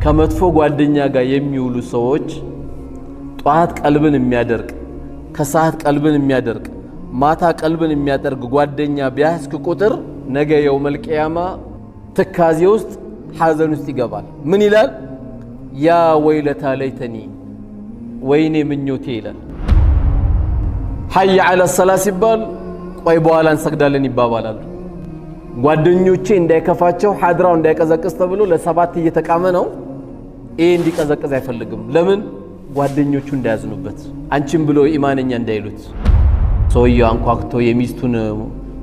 ከመጥፎ ጓደኛ ጋር የሚውሉ ሰዎች ጧት ቀልብን የሚያደርቅ ከሰዓት ቀልብን የሚያደርቅ ማታ ቀልብን የሚያደርግ ጓደኛ ቢያስክ ቁጥር ነገ የውመል ቂያማ ትካዜ ውስጥ ሐዘን ውስጥ ይገባል። ምን ይላል? ያ ወይለታ ለይተኒ ወይኔ ምኞቴ ይላል። ሐይ ዐለ ሰላህ ሲባል ቆይ በኋላ እንሰግዳለን ይባባላሉ። ጓደኞቼ እንዳይከፋቸው ሐድራው እንዳይቀዘቅዝ ተብሎ ለሰባት እየተቃመ ነው። ይሄ እንዲቀዘቅዝ አይፈልግም። ለምን? ጓደኞቹ እንዳያዝኑበት አንቺም ብሎ ኢማንኛ እንዳይሉት። ሰውየው አንኳክቶ የሚስቱን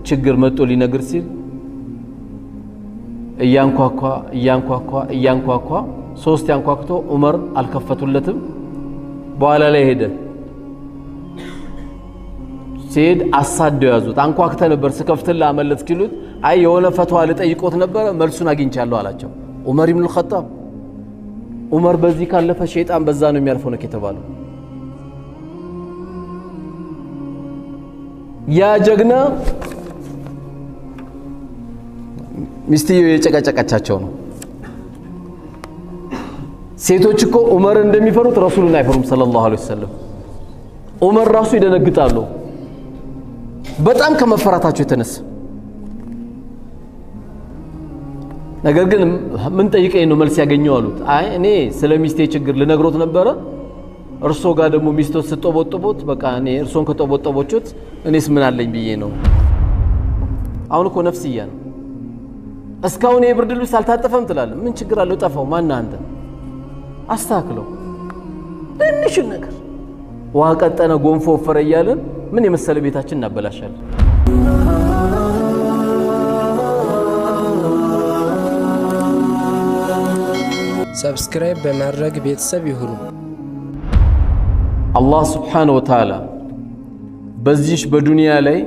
ችግር መጥቶ ሊነግር ሲል እያንኳኳ ሶስት ያንኳክቶ ዑመር አልከፈቱለትም። በኋላ ላይ ሄደ። ሲሄድ አሳደው ያዙት። አንኳክተ ነበር ስከፍትልህ አመለጥክ ይሉት። አይ የሆነ ፈትዋ ልጠይቆት ነበር መልሱን አግኝቻለሁ አላቸው። ዑመር ኢብኑ አልኸጣብ ዑመር በዚህ ካለፈ ሸይጣን በዛ ነው የሚያልፈው ነው የተባለው። ያ ጀግና ሚስትየው የጨቀጨቀቻቸው ነው። ሴቶች እኮ ዑመር እንደሚፈሩት ረሱሉን አይፈሩም ሰለላሁ ዐለይሂ ወሰለም። ዑመር ራሱ ይደነግጣሉ በጣም ከመፈራታቸው የተነሳ። ነገር ግን ምን ጠይቀኝ ነው መልስ ያገኘው አሉት። አይ እኔ ስለ ሚስቴ ችግር ልነግሮት ነበረ፣ እርሶ ጋር ደግሞ ሚስቶት ስጦቦጦቦት በቃ እኔ እርሶን ከጦቦጦቦቹት እኔስ ምን አለኝ ብዬ ነው። አሁን እኮ ነፍስያ ነው። እስካሁን የብርድ ልብስ አልታጠፈም ትላለህ። ምን ችግር አለው? ጠፋው። ማን አንተ? አስተካክለው። ትንሽ ነገር ውሃ ቀጠነ ጎንፎ ወፈረ እያለን ምን የመሰለ ቤታችን እናበላሻለን። ሰብስክራይብ በማድረግ ቤተሰብ ይሁኑ። አላህ ሱብሓነሁ ወተዓላ በዚህ በዱንያ ላይ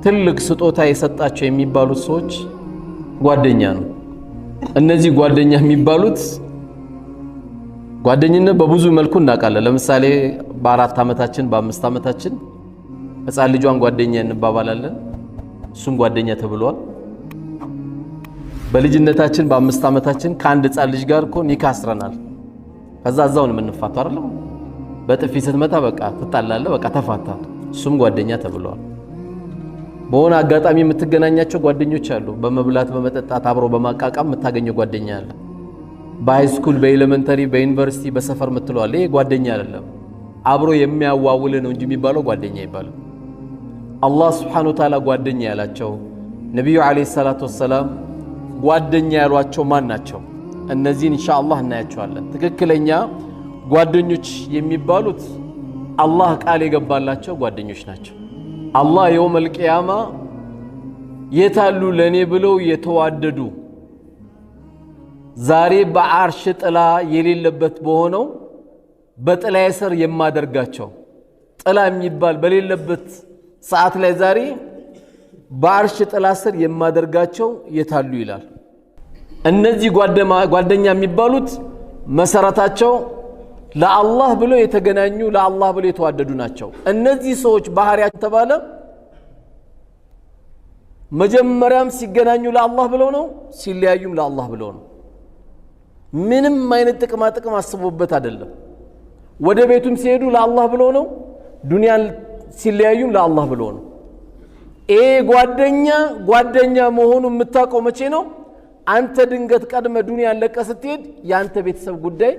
ትልቅ ስጦታ የሰጣቸው የሚባሉት ሰዎች ጓደኛ ነው። እነዚህ ጓደኛ የሚባሉት ጓደኝነት በብዙ መልኩ እናውቃለን። ለምሳሌ በ4 ዓመታችን በ5 ዓመታችን ሕፃን ልጇን ጓደኛ እንባባላለን፣ እሱም ጓደኛ ተብሏል። በልጅነታችን በ5 ዓመታችን ከአንድ ሕፃን ልጅ ጋር እኮ ኒካ አስረናል። ከዛ እዛው ነው የምንፋታው አይደለም? በጥፊ ስትመታ በቃ ትጣላለህ፣ በቃ ተፋታ፣ እሱም ጓደኛ ተብሏል። በሆነ አጋጣሚ የምትገናኛቸው ጓደኞች አሉ። በመብላት በመጠጣት አብሮ በማቃቃም የምታገኘው ጓደኛ አለ። በሃይስኩል በኤሌመንተሪ በዩኒቨርሲቲ በሰፈር የምትለዋል። ይሄ ጓደኛ አይደለም፣ አብሮ የሚያዋውል ነው እንጂ የሚባለው ጓደኛ ይባላል። አላህ ሱብሓነሁ ወተዓላ ጓደኛ ያላቸው ነቢዩ ዓለይሂ ሰላቱ ወሰላም ጓደኛ ያሏቸው ማን ናቸው? እነዚህን ኢንሻአላህ እናያቸዋለን። ትክክለኛ ጓደኞች የሚባሉት አላህ ቃል የገባላቸው ጓደኞች ናቸው። አላህ የውመል ቂያማ የታሉ ለኔ ብለው የተዋደዱ ዛሬ በአርሽ ጥላ የሌለበት በሆነው በጥላዬ ስር የማደርጋቸው ጥላ የሚባል በሌለበት ሰዓት ላይ ዛሬ በአርሽ ጥላ ስር የማደርጋቸው የታሉ ይላል። እነዚህ ጓደኛ የሚባሉት መሰረታቸው ለአላህ ብለው የተገናኙ ለአላህ ብለው የተዋደዱ ናቸው። እነዚህ ሰዎች ባህሪያቸው ተባለ መጀመሪያም ሲገናኙ ለአላህ ብለው ነው፣ ሲለያዩም ለአላህ ብለው ነው። ምንም አይነት ጥቅማ ጥቅም አስቦበት አይደለም። ወደ ቤቱም ሲሄዱ ለአላህ ብለው ነው፣ ዱንያን ሲለያዩም ለአላህ ብለው ነው። ይሄ ጓደኛ መሆኑ የምታውቀው መቼ ነው? አንተ ድንገት ቀድመ ዱንያን ለቀ ስትሄድ ያንተ ቤተሰብ ጉዳይ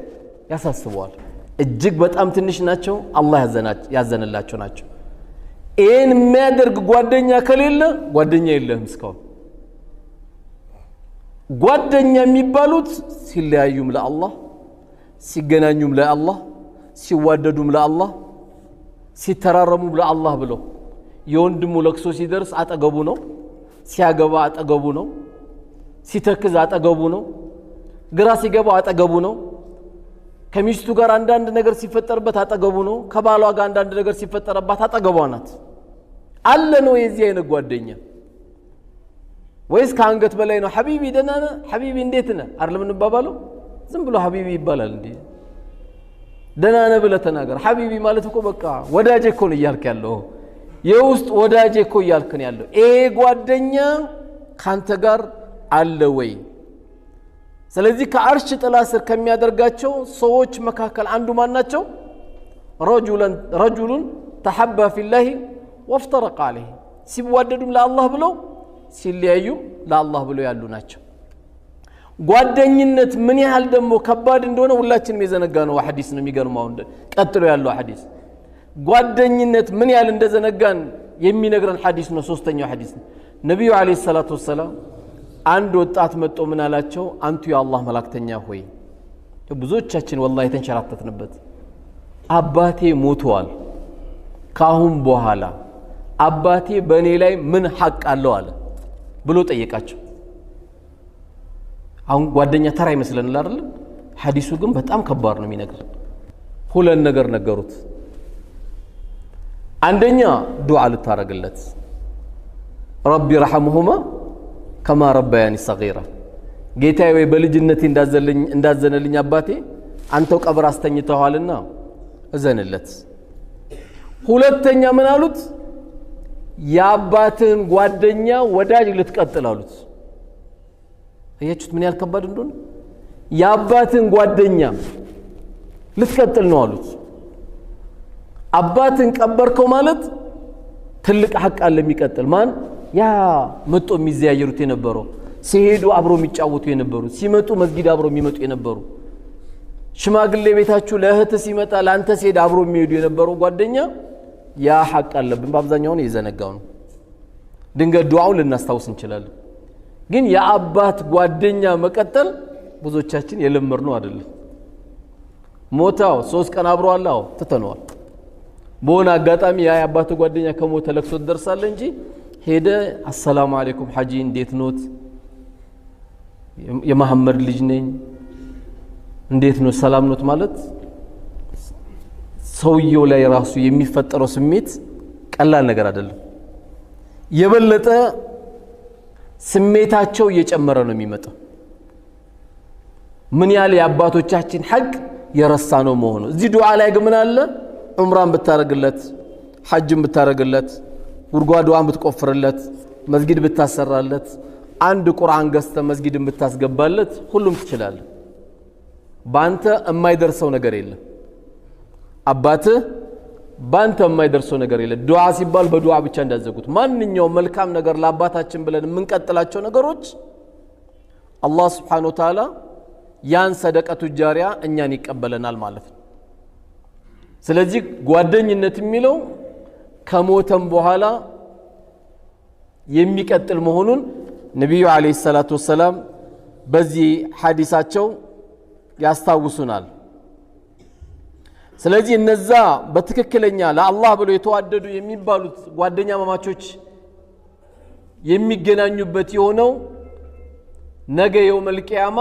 ያሳስበዋል። እጅግ በጣም ትንሽ ናቸው፣ አላህ ያዘነላቸው ናቸው። ይህን የሚያደርግ ጓደኛ ከሌለ ጓደኛ የለህም እስካሁን። ጓደኛ የሚባሉት ሲለያዩም ለአላህ፣ ሲገናኙም ለአላህ፣ ሲዋደዱም ለአላህ፣ ሲተራረሙም ለአላህ ብለው የወንድሙ ለቅሶ ሲደርስ አጠገቡ ነው፣ ሲያገባ አጠገቡ ነው፣ ሲተክዝ አጠገቡ ነው፣ ግራ ሲገባው አጠገቡ ነው፣ ከሚስቱ ጋር አንዳንድ ነገር ሲፈጠርበት አጠገቡ ነው፣ ከባሏ ጋር አንዳንድ ነገር ሲፈጠርባት አጠገቧ ናት። አለ ነው የዚህ አይነት ጓደኛ? ወይስ ከአንገት በላይ ነው? ሐቢቢ ደህና ነህ? ሐቢቢ እንዴት ነህ? አይደለም እንባባለው? ዝም ብሎ ሐቢቢ ይባላል እንዴ? ደህና ነህ ብለህ ተናገር። ሐቢቢ ማለት እኮ በቃ ወዳጄ እኮ ነው እያልክ ያለው፣ የውስጥ ወዳጄ እኮ እያልክ ነው ያለው። ይሄ ጓደኛ ካንተ ጋር አለ ወይ? ስለዚህ ከአርሽ ጥላ ስር ከሚያደርጋቸው ሰዎች መካከል አንዱ ማን ናቸው? ረጁሉን ተሐባ ፊላሂ ወፍተረቀ ዐለይህ ሲዋደዱም ለአላህ ብለው ሲለያዩም ለአላህ ብለው ያሉ ናቸው። ጓደኝነት ምን ያህል ደግሞ ከባድ እንደሆነ ሁላችንም የዘነጋነው ሐዲስ ነው። የሚገርመው ቀጥሎ ያለው ሐዲስ ጓደኝነት ምን ያህል እንደዘነጋን የሚነግረን ሐዲስ ነው። ሶስተኛው ሐዲስ ነው። ነብዩ አለይሂ ሰላቱ ወሰለም አንድ ወጣት መጥቶ ምን አላቸው? አንቱ የአላህ መላእክተኛ ሆይ፣ ብዙዎቻችን ወላሂ ተንሸራተትንበት፣ አባቴ ሞቷል፣ ካሁን በኋላ አባቴ በእኔ ላይ ምን ሐቅ አለው አለ ብሎ ጠየቃቸው። አሁን ጓደኛ ተራ ይመስለናል አይደል? ሐዲሱ ግን በጣም ከባድ ነው የሚነግረን። ሁለት ነገር ነገሩት። አንደኛ ዱዓ ልታረግለት፣ ረቢ ረሐምሁማ ከማ ረባያኒ ሰጊራ፣ ጌታዬ ወይ በልጅነቴ እንዳዘነልኝ አባቴ አንተው ቀብር አስተኝተዋልና እዘንለት። ሁለተኛ ምን አሉት? የአባትህን ጓደኛ ወዳጅ ልትቀጥል አሉት። አያችሁት ምን ያህል ከባድ እንደሆነ? የአባትህን ጓደኛ ልትቀጥል ነው አሉት። አባትን ቀበርከው ማለት ትልቅ ሐቅ አለ የሚቀጥል ማን? ያ መጥቶ የሚዘያየሩት የነበረው፣ ሲሄዱ አብሮ የሚጫወቱ የነበሩ፣ ሲመጡ መስጊድ አብሮ የሚመጡ የነበሩ፣ ሽማግሌ ቤታችሁ ለእህት ሲመጣ ለአንተ ሲሄድ አብሮ የሚሄዱ የነበረው ጓደኛ ያ ሐቅ አለብን። በአብዛኛው የዘነጋው ነው። ድንገት ዱዓውን ልናስታውስ እንችላለን። ግን የአባት ጓደኛ መቀጠል ብዙዎቻችን የለመድነው አይደለም። ሞታው 3 ቀን አብሮ አላው ትተነዋል። በሆነ አጋጣሚ ያ የአባት ጓደኛ ከሞተ ለቅሶ ደርሳለ እንጂ ሄደ አሰላሙ አለይኩም ሐጂ እንዴት ኖት? የመሐመድ ልጅ ነኝ እንዴት ነው ሰላም ኖት ማለት ሰውየው ላይ ራሱ የሚፈጠረው ስሜት ቀላል ነገር አይደለም። የበለጠ ስሜታቸው እየጨመረ ነው የሚመጣው። ምን ያህል የአባቶቻችን ሐቅ የረሳ ነው መሆኑ። እዚህ ዱዓ ላይ ግን ምን አለ? ዑምራን ብታረግለት፣ ሐጅን ብታረግለት፣ ጉድጓዷን ብትቆፍርለት፣ መስጊድ ብታሰራለት፣ አንድ ቁርአን ገዝተ መስጊድን ብታስገባለት ሁሉም ትችላለህ። ባንተ የማይደርሰው ነገር የለም። አባትህ ባንተ የማይደርሰው ነገር የለም። ዱዓ ሲባል በዱዓ ብቻ እንዳዘጉት ማንኛውም መልካም ነገር ለአባታችን ብለን የምንቀጥላቸው ነገሮች አላህ Subhanahu Wa Ta'ala ያን ሰደቀቱ ጃሪያ እኛን ይቀበለናል ማለት ነው። ስለዚህ ጓደኝነት የሚለው ከሞተም በኋላ የሚቀጥል መሆኑን ነብዩ አለይሂ ሰላቱ ወሰለም በዚህ ሐዲሳቸው ያስታውሱናል። ስለዚህ እነዛ በትክክለኛ ለአላህ ብለው የተዋደዱ የሚባሉት ጓደኛ ማማቾች የሚገናኙበት የሆነው ነገ የውመል ቂያማ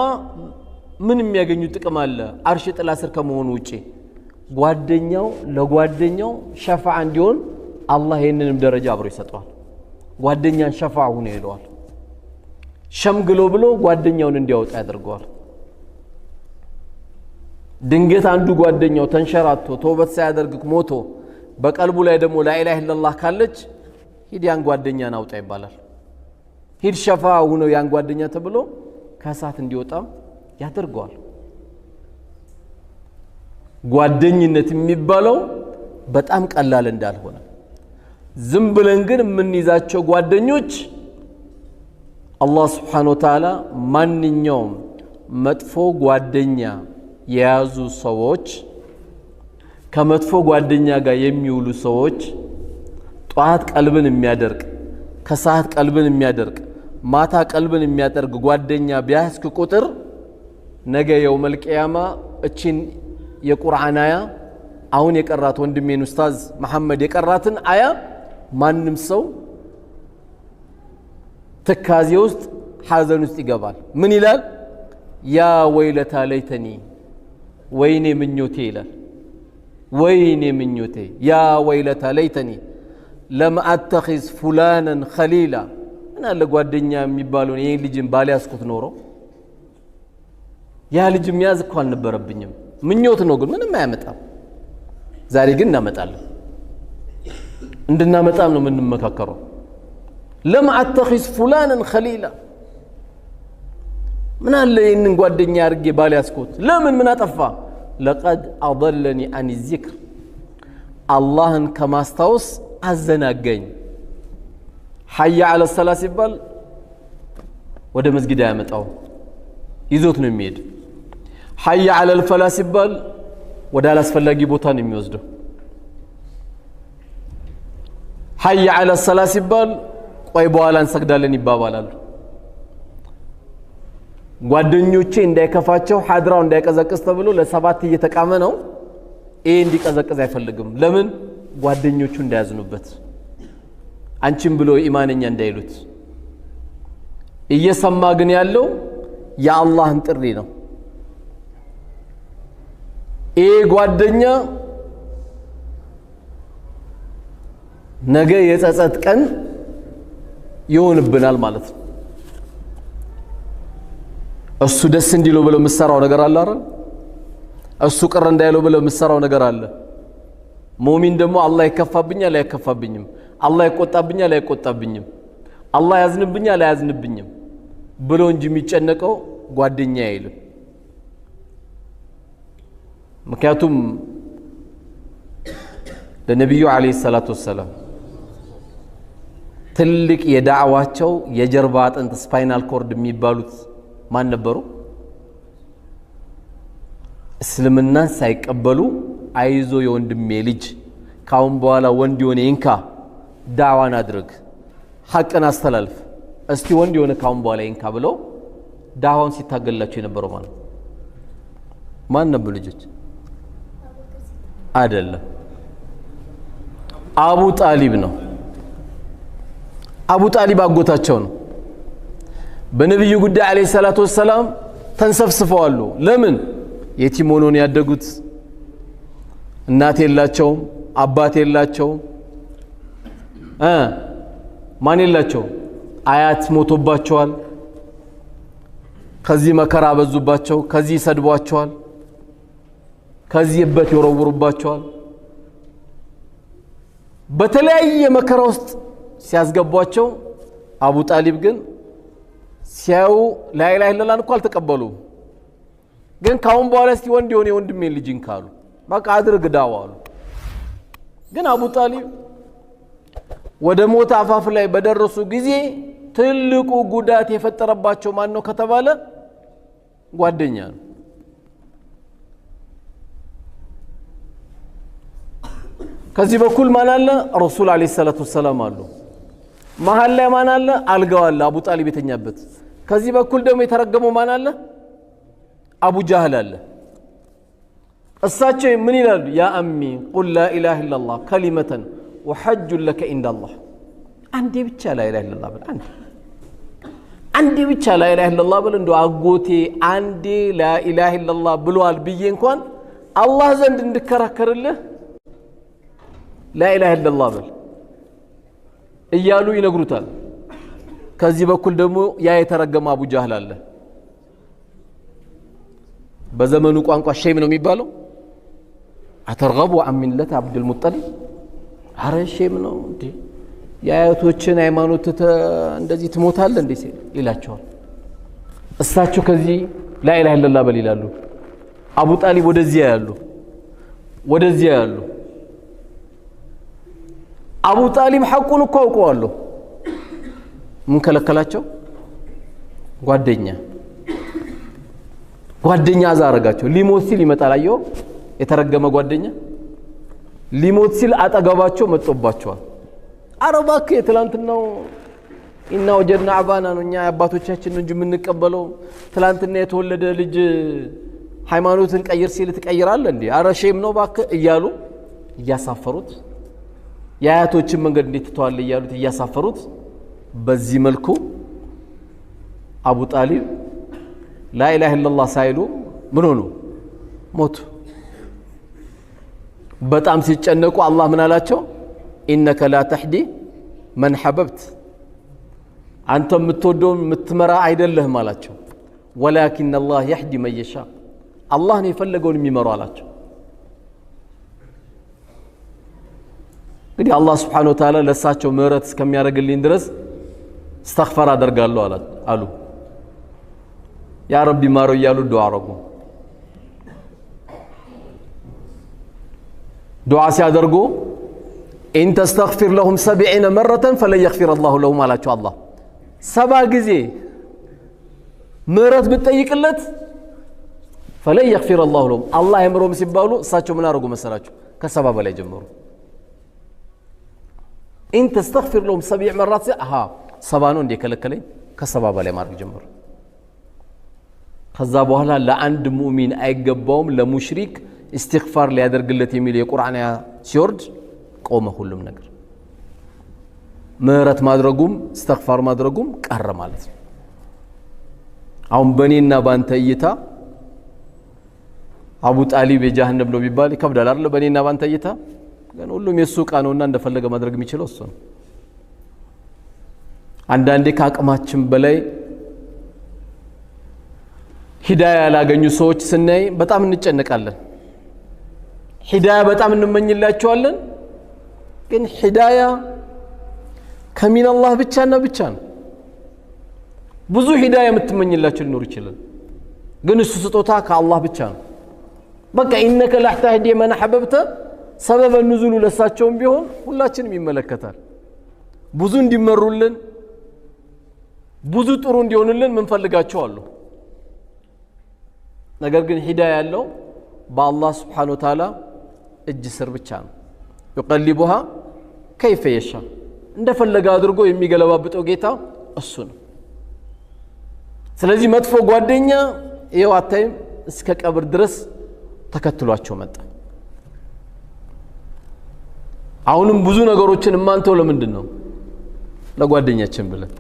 ምን የሚያገኙ ጥቅም አለ? አርሽ ጥላ ስር ከመሆኑ ውጪ ጓደኛው ለጓደኛው ሸፋዓ እንዲሆን አላህ ይሄንንም ደረጃ አብሮ ይሰጠዋል። ጓደኛን ሸፋዓ ሆነ ይለዋል። ሸምግሎ ብሎ ጓደኛውን እንዲያወጣ ያደርገዋል። ድንገት አንዱ ጓደኛው ተንሸራቶ ተውበት ሳያደርግ ሞቶ በቀልቡ ላይ ደግሞ ላኢላሃ ኢላላህ ካለች ሂድ ያን ጓደኛን አውጣ ይባላል። ሂድ ሸፋዓ ሆኖ ያን ጓደኛ ተብሎ ከእሳት እንዲወጣም ያደርገዋል። ጓደኝነት የሚባለው በጣም ቀላል እንዳልሆነ ዝም ብለን ግን የምንይዛቸው ጓደኞች አላህ Subhanahu Wa Ta'ala ማንኛውም መጥፎ ጓደኛ የያዙ ሰዎች ከመጥፎ ጓደኛ ጋር የሚውሉ ሰዎች ጧት ቀልብን የሚያደርቅ ከሰዓት ቀልብን የሚያደርቅ ማታ ቀልብን የሚያጠርግ ጓደኛ ቢያስክ ቁጥር ነገ የውመል ቂያማ እቺን የቁርአን አያ አሁን የቀራት ወንድሜን ኡስታዝ መሐመድ የቀራትን አያ ማንም ሰው ትካዜ ውስጥ ሐዘን ውስጥ ይገባል። ምን ይላል? ያ ወይለታ ለይተኒ ወይኔ ምኞቴ ይላል። ወይኔ ምኞቴ ያ ወይለታ ለይተኒ ለም አተኺዝ ፉላናን ኸሊላ እና ለጓደኛ የሚባለው ይሄን ልጅን ባልያዝኩት ኖሮ ያ ልጅ የሚያዝ እኮ አልነበረብኝም። ምኞት ነው ግን ምንም አያመጣም። ዛሬ ግን እናመጣለን። እንድናመጣም ነው የምንመካከረው። ለም አተኺዝ ፉላናን ኸሊላ ምን አለ ይህንን ጓደኛ አድርጌ ባልያዝኩት? ለምን ምን አጠፋ? ለቀድ አضለኒ አን ዚክር አላህን ከማስታወስ አዘናገኝ። ሐየ ዐለ ሰላ ሲባል ወደ መስጊድ ያመጣው ይዞት ነው የሚሄድ። ሐየ ዐለል ፈላ ሲባል ወደ አላስፈላጊ ቦታ ነው የሚወስደው። ሐየ ዐለ ሰላ ሲባል ቆይ በኋላ እንሰግዳለን ይባባላሉ። ጓደኞቼ እንዳይከፋቸው ሐድራው እንዳይቀዘቅዝ ተብሎ ለሰባት እየተቃመ ነው። ይሄ እንዲቀዘቅዝ አይፈልግም። ለምን? ጓደኞቹ እንዳያዝኑበት፣ አንቺም ብሎ ኢማንኛ እንዳይሉት። እየሰማ ግን ያለው የአላህን ጥሪ ነው። ይሄ ጓደኛ ነገ የጸጸት ቀን ይሆንብናል ማለት ነው። እሱ ደስ እንዲለው ብለው የምትሰራው ነገር አለ አይደል? እሱ ቅር እንዳይለው ብለው የምትሰራው ነገር አለ። ሙእሚን ደግሞ አላህ ይከፋብኛል አይከፋብኝም፣ አላህ ይቆጣብኛል አይቆጣብኝም፣ አላህ ያዝንብኛል አያዝንብኝም ብሎ እንጂ የሚጨነቀው ጓደኛ አይልም። ምክንያቱም ለነብዩ አለይሂ ሰላቱ ወሰላም ትልቅ የዳዕዋቸው የጀርባ አጥንት ስፓይናል ኮርድ የሚባሉት ማን ነበሩ? እስልምናን ሳይቀበሉ አይዞ የወንድሜ ልጅ ካሁን በኋላ ወንድ የሆነ ይንካ፣ ዳዕዋን አድርግ፣ ሐቅን አስተላልፍ፣ እስቲ ወንድ የሆነ ካሁን በኋላ ይንካ ብለው ዳዕዋን ሲታገላቸው የነበረው ማን ነበር? ልጆች አይደለም፣ አቡ ጣሊብ ነው። አቡ ጣሊብ አጎታቸው ነው። በነብዩ ጉዳይ አለይሂ ሰላቱ ወሰላም ተንሰፍስፈዋል። ለምን? የቲም ሆነው ነው ያደጉት። እናት የላቸውም፣ አባት የላቸውም፣ ማን የላቸው? አያት ሞቶባቸዋል። ከዚህ መከራ በዙባቸው፣ ከዚህ ይሰድቧቸዋል፣ ከዚህ እበት ይወረውሩባቸዋል። በተለያየ መከራ ውስጥ ሲያስገቧቸው አቡ ጣሊብ ግን ሲያዩ ላኢላሃ ኢለላህ እንኳን አልተቀበሉም። ግን ካሁን በኋላ እስቲ ወንድ የሆነ የወንድሜን ልጅ እንካሉ፣ በቃ አድርግ ዳዋ አሉ። ግን አቡ ጣሊብ ወደ ሞት አፋፍ ላይ በደረሱ ጊዜ ትልቁ ጉዳት የፈጠረባቸው ማን ነው ከተባለ ጓደኛ ነው። ከዚህ በኩል ማን አለ? ረሱል አለይሂ ሰላቱ ወሰላም አሉ። መሃል ላይ ማን አለ? አልጋው አለ፣ አቡ ጣሊብ የተኛበት። ከዚህ በኩል ደግሞ የተረገመው ማን አለ? አቡ ጃህል አለ። እሳቸው ምን ይላሉ? ያ አሚ ቁል ላ ኢላሃ ኢላላህ ከሊመተን ወሐጁን ለከ ኢንደላህ። አንዴ ብቻ ላ ኢላሃ ኢላላህ በል፣ አንዴ ብቻ ላ ኢላሃ ኢላላህ በል። እንደው አጎቴ አንዴ ላ ኢላሃ ኢላላህ ብሏል ብዬ እንኳን አላህ ዘንድ እንድከራከርልህ ላ ኢላሃ ኢላላህ በል እያሉ ይነግሩታል። ከዚህ በኩል ደግሞ ያ የተረገመ አቡ ጃህል አለ። በዘመኑ ቋንቋ ሼም ነው የሚባለው። አተርገቡ አን ሚለተ አብዱል ሙጠሊብ፣ አረ ሼም ነው እንዴ የአያቶችን ሃይማኖት እንደዚህ ትሞታለህ እንዴ ይላቸዋል። እሳቸው ከዚህ ላ ኢላሃ ኢላላህ በል ይላሉ። አቡ ጣሊብ ወደዚያ ያሉ አቡ ጣሊብ ሐቁን እኮ አውቀዋለሁ። ምን ከለከላቸው? ጓደኛ አዛ አረጋቸው። ሊሞት ሲል ይመጣል። አየው የተረገመ ጓደኛ ሊሞት ሲል አጠገባቸው መጥቶባቸዋል። አረ እባክህ የትላንትናው ኢና ወጀድና አባና ነው፣ እኛ አባቶቻችን ነው እንጂ የምንቀበለው ትላንትና የተወለደ ልጅ ሃይማኖትን ቀይር ሲል ትቀይራለህ እንዴ? አረ ሼም ነው እባክህ እያሉ እያሳፈሩት፣ የአያቶችን መንገድ እንዴት ትተዋል እያሉት እያሳፈሩት፣ በዚህ መልኩ አቡ ጣሊብ ላ ኢላሃ ኢላላህ ሳይሉ ምን ሆኑ? ሞቱ። በጣም ሲጨነቁ አላህ ምን አላቸው? ኢነከ ላ ተህዲ መን ሐበብት፣ አንተ የምትወደውን የምትመራ አይደለህም አላቸው። ወላኪን አላህ የህዲ መን የሻ፣ አላህ ነው የፈለገውን የሚመራው አላቸው። እንግዲህ አላህ ስብሓነሁ ወተዓላ ለእሳቸው ምህረት እስከሚያደርግልኝ ድረስ እስተግፋር አደርጋለሁ አሉ። ያ ረቢ ማረው እያሉ ዱዓ አረጉ። ዱዓ ሲያደርጉ ኢን ተስተግፊር ለሁም 70 መረተን ፈለን የግፊር አላሁ ለሁም አላቸው። አላህ 70 ጊዜ ምህረት ብትጠይቅለት ፈለን የግፊር አላሁ ለሁም አላህ አይምሮም ሲባሉ እሳቸው ምን አረጉ መሰላችሁ? ከ70 በላይ ጀመሩ። ኢን ተስተግፊር ለሁም 70 መራት 70 ነው እንደ ከለከለኝ ከ70 በላይ ማድረግ ጀመሩ። ከዛ በኋላ ለአንድ ሙእሚን አይገባውም ለሙሽሪክ استغفار ሊያደርግለት የሚል የቁርአን አያ ሲወርድ ቆመ ሁሉም ነገር። ምህረት ማድረጉም استغفار ማድረጉም ቀረ ማለት ነው። አሁን በኔና ባንተ እይታ አቡ ጣሊብ የጀሃነም ነው ቢባል ይከብዳል አይደል? በኔና ባንተ እይታ ግን ሁሉም የሱ ዕቃ ነውና እንደፈለገ ማድረግ የሚችለው እሱ ነው። አንዳንዴ ከአቅማችን በላይ ሂዳያ ያላገኙ ሰዎች ስናይ በጣም እንጨነቃለን። ሂዳያ በጣም እንመኝላቸዋለን። ግን ሂዳያ ከሚን አላህ ብቻና ብቻ ነው። ብዙ ሂዳያ የምትመኝላቸው ሊኖር ይችላል። ግን እሱ ስጦታ ከአላህ ብቻ ነው። በቃ ኢነከ ላህተህዲ መን አሕበብተ ሰበበ ኑዙሉ ለሳቸውም ቢሆን ሁላችንም ይመለከታል። ብዙ እንዲመሩልን ብዙ ጥሩ እንዲሆንልን ምን ፈልጋቸው አሉ። ነገር ግን ሂዳያ ያለው በአላህ Subhanahu Wa Ta'ala እጅ ስር ብቻ ነው። يقلبها كيف يشاء እንደፈለገ አድርጎ የሚገለባብጠው ጌታ እሱ ነው። ስለዚህ መጥፎ ጓደኛ ይኸው አታይም እስከ ቀብር ድረስ ተከትሏቸው መጣ። አሁንም ብዙ ነገሮችን ማንተው ለምንድን ነው? ለጓደኛችን ብለን።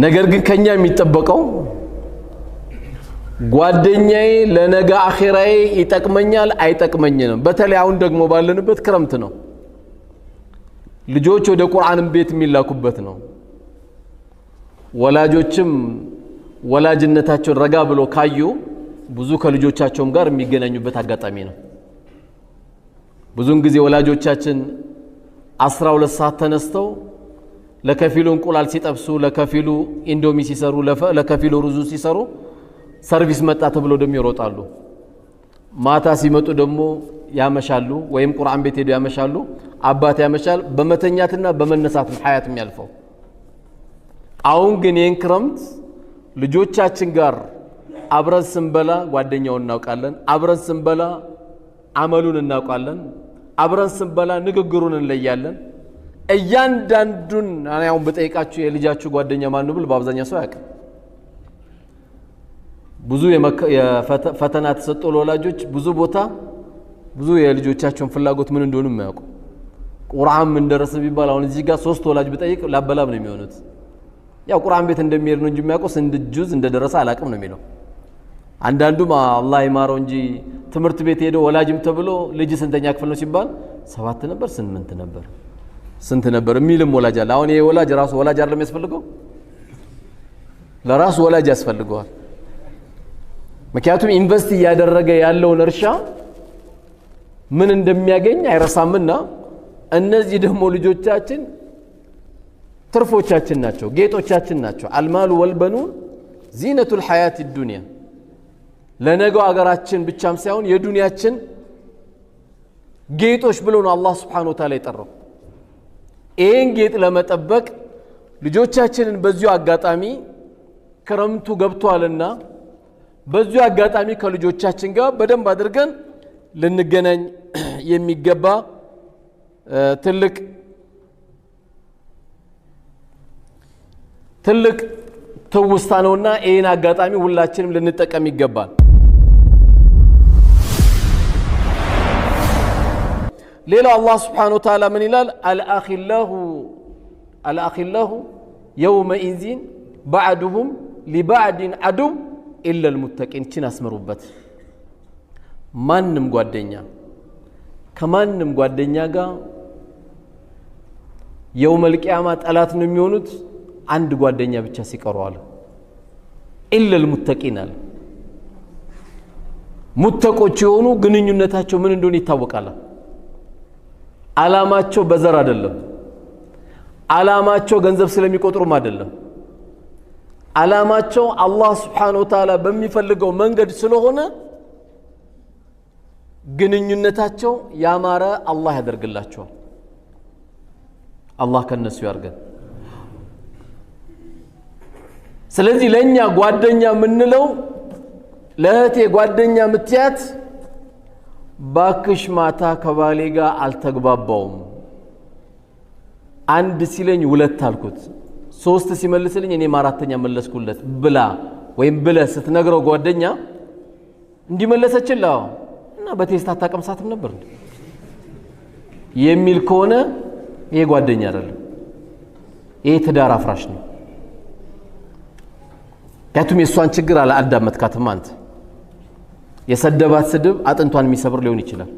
ነገር ግን ከኛ የሚጠበቀው ጓደኛዬ ለነገ አኺራዬ ይጠቅመኛል አይጠቅመኝም። በተለይ አሁን ደግሞ ባለንበት ክረምት ነው። ልጆች ወደ ቁርአን ቤት የሚላኩበት ነው። ወላጆችም ወላጅነታቸውን ረጋ ብሎ ካዩ ብዙ ከልጆቻቸውም ጋር የሚገናኙበት አጋጣሚ ነው። ብዙን ጊዜ ወላጆቻችን 12 ሰዓት ተነስተው ለከፊሉ እንቁላል ሲጠብሱ፣ ለከፊሉ ኢንዶሚ ሲሰሩ፣ ለከፊሉ ሩዙ ሲሰሩ ሰርቪስ መጣ ተብሎ ደም ይሮጣሉ። ማታ ሲመጡ ደግሞ ያመሻሉ፣ ወይም ቁርአን ቤት ሄዱ ያመሻሉ። አባት ያመሻል። በመተኛትና በመነሳት ነው ሐያት የሚያልፈው። አሁን ግን ይህን ክረምት ልጆቻችን ጋር አብረን ስንበላ ጓደኛውን እናውቃለን፣ አብረን ስንበላ አመሉን እናውቃለን፣ አብረን ስንበላ ንግግሩን እንለያለን። እያንዳንዱን አሁን በጠይቃችሁ የልጃችሁ ጓደኛ ማን ነው ብል በአብዛኛው ሰው ያውቃል። ብዙ የፈተና ተሰጥቶ ለወላጆች ብዙ ቦታ ብዙ የልጆቻቸውን ፍላጎት ምን እንደሆነ የማያውቁ ቁርአን ምን ደረሰ ቢባል አሁን እዚህ ጋር 3 ወላጅ ብጠይቅ ላበላብ ነው የሚሆኑት። ያው ቁርአን ቤት እንደሚሄድ ነው እንጂ የሚያውቀው ስንት ጁዝ እንደደረሰ አላቅም ነው የሚለው። አንዳንዱም አላህ ይማረው እንጂ ትምህርት ቤት ሄዶ ወላጅም ተብሎ ልጅ ስንተኛ ክፍል ነው ሲባል 7 ነበር 8 ነበር ስንት ነበር የሚልም ወላጅ አለ። አሁን ይሄ ወላጅ ራሱ ወላጅ አይደለም ያስፈልገው፣ ለራሱ ወላጅ ያስፈልገዋል። ምክንያቱም ኢንቨስት እያደረገ ያለውን እርሻ ምን እንደሚያገኝ አይረሳምና እነዚህ ደግሞ ልጆቻችን ትርፎቻችን ናቸው፣ ጌጦቻችን ናቸው። አልማሉ ወልበኑን ዚነቱል ሐያት ዱንያ ለነገው አገራችን ብቻም ሳይሆን የዱንያችን ጌጦች ብሎ ነው አላህ Subhanahu Wa Ta'ala የጠራው። ይህን ጌጥ ለመጠበቅ ልጆቻችንን በዚሁ አጋጣሚ ክረምቱ ገብቷልና በዚሁ አጋጣሚ ከልጆቻችን ጋር በደንብ አድርገን ልንገናኝ የሚገባ ትልቅ ትውስታ ነውና ይህን አጋጣሚ ሁላችንም ልንጠቀም ይገባል። ሌላው አላህ Subhanahu Wa Ta'ala ምን ይላል? አልአኺላሁ የውመኢዚን ባዕዱሁም ሊባዕድን ዐዱው ኢለል ሙተቂን። ችን አስመሩበት። ማንም ጓደኛ ከማንም ጓደኛ ጋር የውመል ቂያማ ጠላት ነው የሚሆኑት አንድ ጓደኛ ብቻ ሲቀሩ አለ። ኢለል ሙተቂን አለ። ሙተቆች የሆኑ ግንኙነታቸው ምን እንደሆነ ይታወቃል። አላማቸው በዘር አይደለም፣ አላማቸው ገንዘብ ስለሚቆጥሩም አይደለም አላማቸው አላህ Subhanahu Wa Ta'ala በሚፈልገው መንገድ ስለሆነ ግንኙነታቸው ያማረ አላህ ያደርግላቸዋል አላህ ከነሱ ያርገን ስለዚህ ለኛ ጓደኛ ምንለው ለህቴ ጓደኛ ምትያት ባክሽ ማታ ከባሌ ጋር አልተግባባውም አንድ ሲለኝ ሁለት አልኩት ሶስት ሲመልስልኝ እኔ አራተኛ መለስኩለት ብላ ወይም ብለ ስትነግረው ጓደኛ እንዲመለሰችላው እና በቴስታ ታቀምሳትም ነበር የሚል ከሆነ ይሄ ጓደኛ አይደለም ይሄ ትዳር አፍራሽ ነው ያቱም የሷን ችግር አላዳመጥካትም አንተ የሰደባት ስድብ አጥንቷን የሚሰብር ሊሆን ይችላል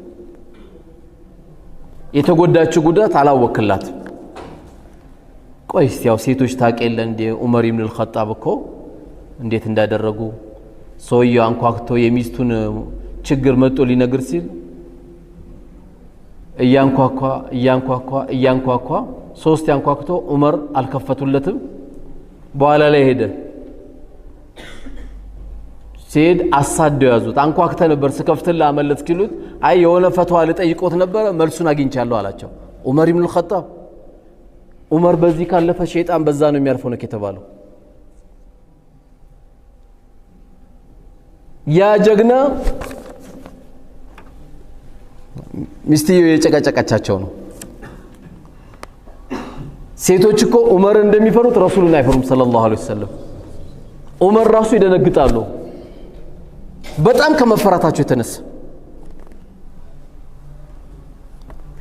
የተጎዳችው ጉዳት አላወክላት ቆይስ ያው ሴቶች ታቀለ እንደ ዑመር ኢብኑ አልኸጣብ እኮ እንዴት እንዳደረጉ ሰውየው አንኳክቶ የሚስቱን ችግር መጥቶ ሊነግር ሲል እያንኳኳ ሶስት ያንኳክቶ ዑመር አልከፈቱለትም በኋላ ላይ ሄደ ሲድ አሳደው ያዙት አንኳክተ ነበር ስከፍትላ አመለጥ ሲሉት አይ የሆነ ፈትዋ ለጠይቆት ነበር መልሱን አግኝቻለሁ አላቸው ዑመር ኢብኑ አልኸጣብ ዑመር በዚህ ካለፈ ሸይጣን በዛ ነው የሚያርፈው ነው ከተባለው ያ ጀግና ሚስቲው የጨቀጨቀቻቸው ነው ሴቶች እኮ ዑመር እንደሚፈሩት ረሱሉን አይፈሩም ሰለላሁ ዐለይሂ ወሰለም ዑመር ራሱ ይደነግጣሉ በጣም ከመፈራታቸው የተነሳ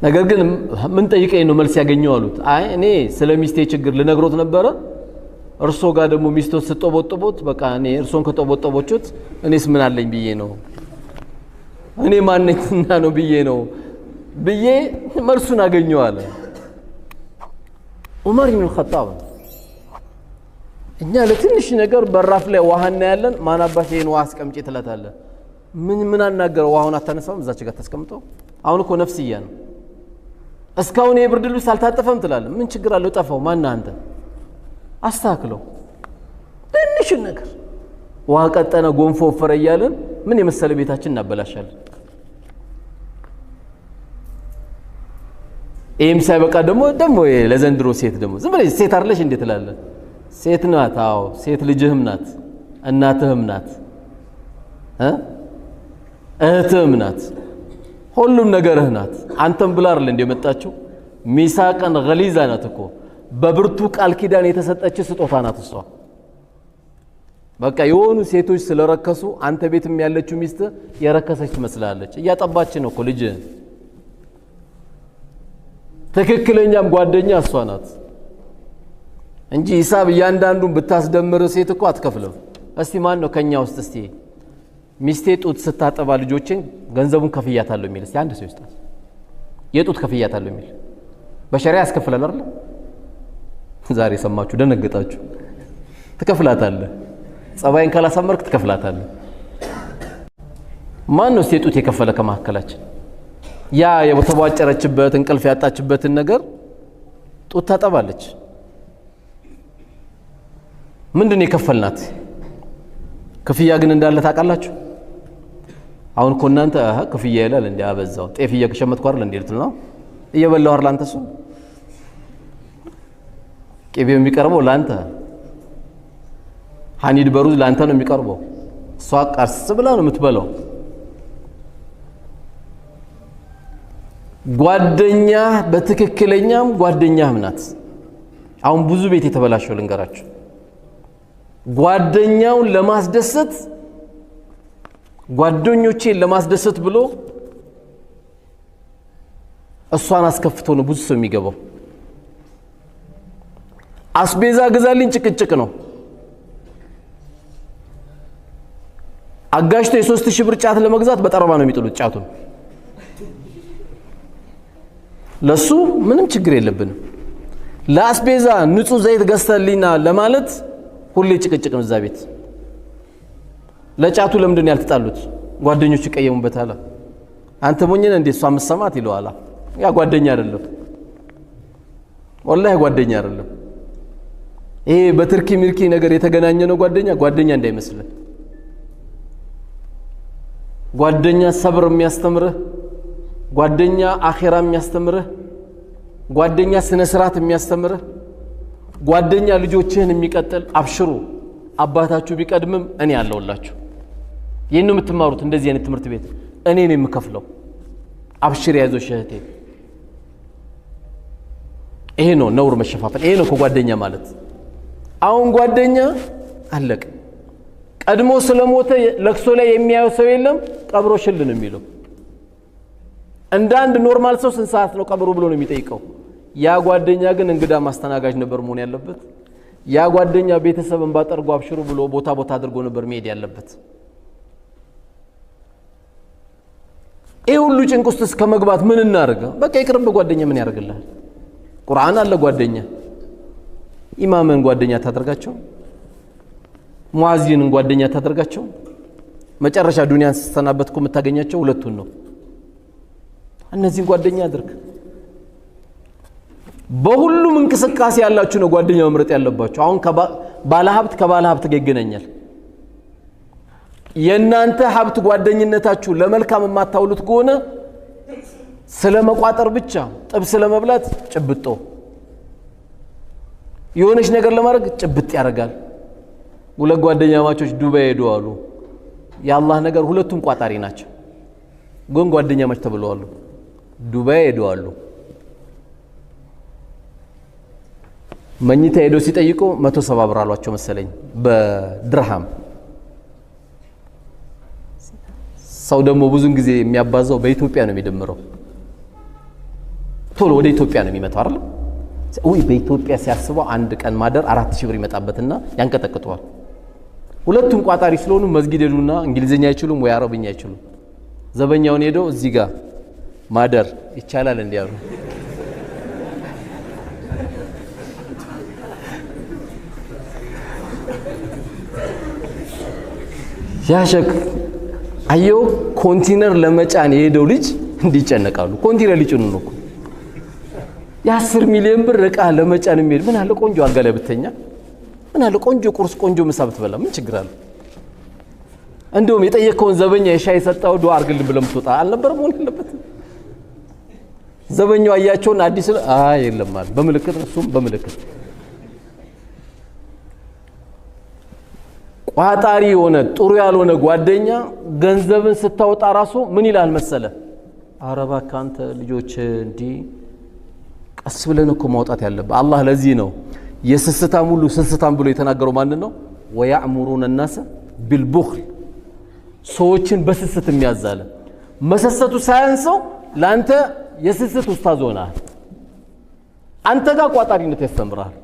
ነገር ግን ምን ጠይቀኝ ነው መልስ ያገኘው አሉት አይ እኔ ስለሚስቴ ችግር ልነግሮት ነበር እርሶ ጋር ደግሞ ሚስቶ ስጦቦጦቦት በቃ እኔ እርሶን ከጦቦጦቦቹት እኔስ ምን አለኝ ብዬ ነው እኔ ማንነትና ነው ብዬ ነው ብዬ መልሱን አገኘው አለ ዑመር ኢብኑ አልኸጣብ እኛ ለትንሽ ነገር በራፍ ላይ ውሃና ያለን ማናባሽ ይሄን ውሃ አስቀምጪ ትላታለ ምን አናገረው ውሃውን አታነሳም እዛች ጋር ተስቀምጠው አሁን እኮ ነፍስያ ነው እስካሁን የብርድ ልብስ አልታጠፈም ትላለ ምን ችግር አለው ጠፋው ማን አንተ አስተካክለው ትንሽ ነገር ውሃ ቀጠነ ጎንፎ ወፈረ እያለን ምን የመሰለ ቤታችን እናበላሻለን ኤም ሳይበቃ ደግሞ ለዘንድሮ ሴት ደግሞ ዝም ብለሽ ሴት አይደለሽ እንዴ ትላለ ሴት ናት አዎ ሴት ልጅህም ናት እናትህም ናት እህትህም ናት ሁሉም ነገርህ ናት አንተም ብላ አይደል እንደመጣችው ሚሳቀን ገሊዛ ናት እኮ በብርቱ ቃል ኪዳን የተሰጠች ስጦታ ናት እሷ በቃ የሆኑ ሴቶች ስለረከሱ አንተ ቤትም ያለችው ሚስት የረከሰች ትመስላለች እያጠባች ነው እኮ ልጅ ትክክለኛም ጓደኛ እሷ ናት እንጂ ሂሳብ እያንዳንዱን ብታስደምር ሴት እኮ አትከፍልም እስቲ ማን ነው ከኛ ውስጥ እስቲ ሚስቴ ጡት ስታጠባ ልጆችን ገንዘቡን ከፍያታለሁ የሚል እስቲ አንድ ሰው ይስጣል የጡት ከፍያታለሁ የሚል በሸሪዓ ያስከፍላል አይደል ዛሬ ሰማችሁ ደነገጣችሁ ትከፍላታለህ ጸባይን ካላሳመርክ ትከፍላታለህ ማን ነው ሴጡት የከፈለ ከማከላችን ያ የተቧጨረችበት እንቅልፍ ያጣችበትን ነገር ጡት ታጠባለች ምንድነው የከፈልናት ክፍያ ግን እንዳለ ታውቃላችሁ አሁን እኮ እናንተ ክፍያ ይላል እንዴ አበዛው ጤፍ እየከሸመትኩ አይደል እንዴ ልትል ነው እየበላው አይደል አንተ ሰው ቅቤው የሚቀርበው ላንተ ሐኒድ በሩዝ ላንተ ነው የሚቀርበው እሷ ቀርስ ብላ ነው የምትበላው ጓደኛ በትክክለኛም ጓደኛም ናት አሁን ብዙ ቤት የተበላሸው ልንገራችሁ ጓደኛውን ለማስደሰት ጓደኞቼን ለማስደሰት ብሎ እሷን አስከፍቶ ነው ብዙ ሰው የሚገባው አስቤዛ ግዛልኝ ጭቅጭቅ ነው አጋሽቶ የ3000 ብር ጫት ለመግዛት በጠረባ ነው የሚጥሉት ጫቱን ለሱ ምንም ችግር የለብንም ለአስቤዛ ንጹህ ዘይት ገዝተልኝና ለማለት ሁሌ ጭቅጭቅ ነው እዛ ቤት ለጫቱ ለምንድን ያልተጣሉት ጓደኞች ይቀየሙበታል አንተ ሞኝነ እንዴ እሷ መሰማት ይለዋል ያ ጓደኛ አይደለም ወላሂ ጓደኛ አይደለም ይሄ በትርኪ ሚርኪ ነገር የተገናኘ ነው ጓደኛ እንዳይመስልህ ጓደኛ ሰብር የሚያስተምርህ ጓደኛ አኺራ የሚያስተምርህ ጓደኛ ስነ ስርዓት የሚያስተምርህ ጓደኛ ልጆችህን የሚቀጥል አብሽሩ አባታችሁ ቢቀድምም እኔ አለውላችሁ ይሄን ነው የምትማሩት እንደዚህ አይነት ትምህርት ቤት እኔ ነኝ የምከፍለው አብሽር ያይዞሽ እህቴ ይሄ ነው ነውር መሸፋፈን ይሄ ነው ጓደኛ ማለት አሁን ጓደኛ አለቀ ቀድሞ ስለሞተ ለቅሶ ላይ የሚያየው ሰው የለም ቀብሮ ሽል ነው የሚለው እንደ አንድ ኖርማል ሰው ስንት ሰዓት ነው ቀብሩ ብሎ ነው የሚጠይቀው ያ ጓደኛ ግን እንግዳ ማስተናጋጅ ነበር መሆን ያለበት ያ ጓደኛ ቤተሰብን ባጠርጎ አብሽሩ ብሎ ቦታ አድርጎ ነበር መሄድ ያለበት ይሄ ሁሉ ጭንቅ ውስጥ እስከመግባት ምን እናርጋ በቃ ይቅርብ ጓደኛ ምን ያደርግልሃል ቁርአን አለ ጓደኛ ኢማምን ጓደኛ ታደርጋቸው ሙአዚንን ጓደኛ ታደርጋቸው መጨረሻ ዱንያን ስትሰናበትኩ የምታገኛቸው ሁለቱን ነው እነዚህን ጓደኛ አድርግ በሁሉም እንቅስቃሴ ያላችሁ ነው ጓደኛ መምረጥ ያለባችሁ አሁን ባለሀብት ከባለሀብት ጋር ይገናኛል የናንተ ሀብት ጓደኝነታችሁ ለመልካም የማታውሉት ከሆነ ስለመቋጠር ብቻ ጥብስ ለመብላት ጭብጦ የሆነች ነገር ለማድረግ ጭብጥ ያደርጋል ሁለት ጓደኛ ማቾች ዱባይ ሄዱ አሉ የአላህ ነገር ሁለቱም ቋጣሪ ናቸው ግን ጓደኛ ማች ተብለዋል ዱባይ ሄዱ አሉ መኝታ ሄዶ ሲጠይቁ 170 ብር አሏቸው መሰለኝ በድርሃም ሰው ደግሞ ብዙን ጊዜ የሚያባዛው በኢትዮጵያ ነው የሚደምረው ቶሎ ወደ ኢትዮጵያ ነው የሚመጣው አይደል ወይ በኢትዮጵያ ሲያስበው አንድ ቀን ማደር 4000 ብር ይመጣበትና ያንቀጠቅጠዋል ሁለቱም ቋጣሪ ስለሆኑ መስጊድ ሄዱና እንግሊዘኛ አይችሉም ወይ አረብኛ አይችሉም ዘበኛውን ሄዶ እዚህ ጋር ማደር ይቻላል እንዲያሉ ያሸክ አየው ኮንቲነር ለመጫን የሄደው ልጅ እንዲጨነቃሉ ኮንቲነር ሊጭኑ ነው የ10 ሚሊዮን ብር ዕቃ ለመጫን የሚሄድ ምን አለ ቆንጆ አልጋ ላይ ብተኛ ምን አለ ቆንጆ ቁርስ ቆንጆ ምሳ ብትበላ ምን ችግር አለ እንደውም የጠየቀውን ዘበኛ የሻይ ሰጣው ዱአ አርግልን ብለም ትወጣ አልነበረም ሆነ ያለበት ዘበኛው አያቸውን አዲስ የለም ማለት በመልእክት እሱም በመልእክት ቋጣሪ ሆነ ጥሩ ያልሆነ ጓደኛ ገንዘብን ስታወጣ ራሱ ምን ይላል መሰለ አረባ ካንተ ልጆች እንዲ ቀስ ብለን እኮ ማውጣት ያለበት አላህ ለዚህ ነው የስስታም ሁሉ ስስታም ብሎ የተናገረው ማን ነው ወያእሙሩን الناس بالبخل ሰዎችን በስስት የሚያዛለ መሰሰቱ ሳያንሰው ላንተ የስስት ኡስታዝ ሆነሃል አንተ ጋር ቋጣሪነት ያስተምራል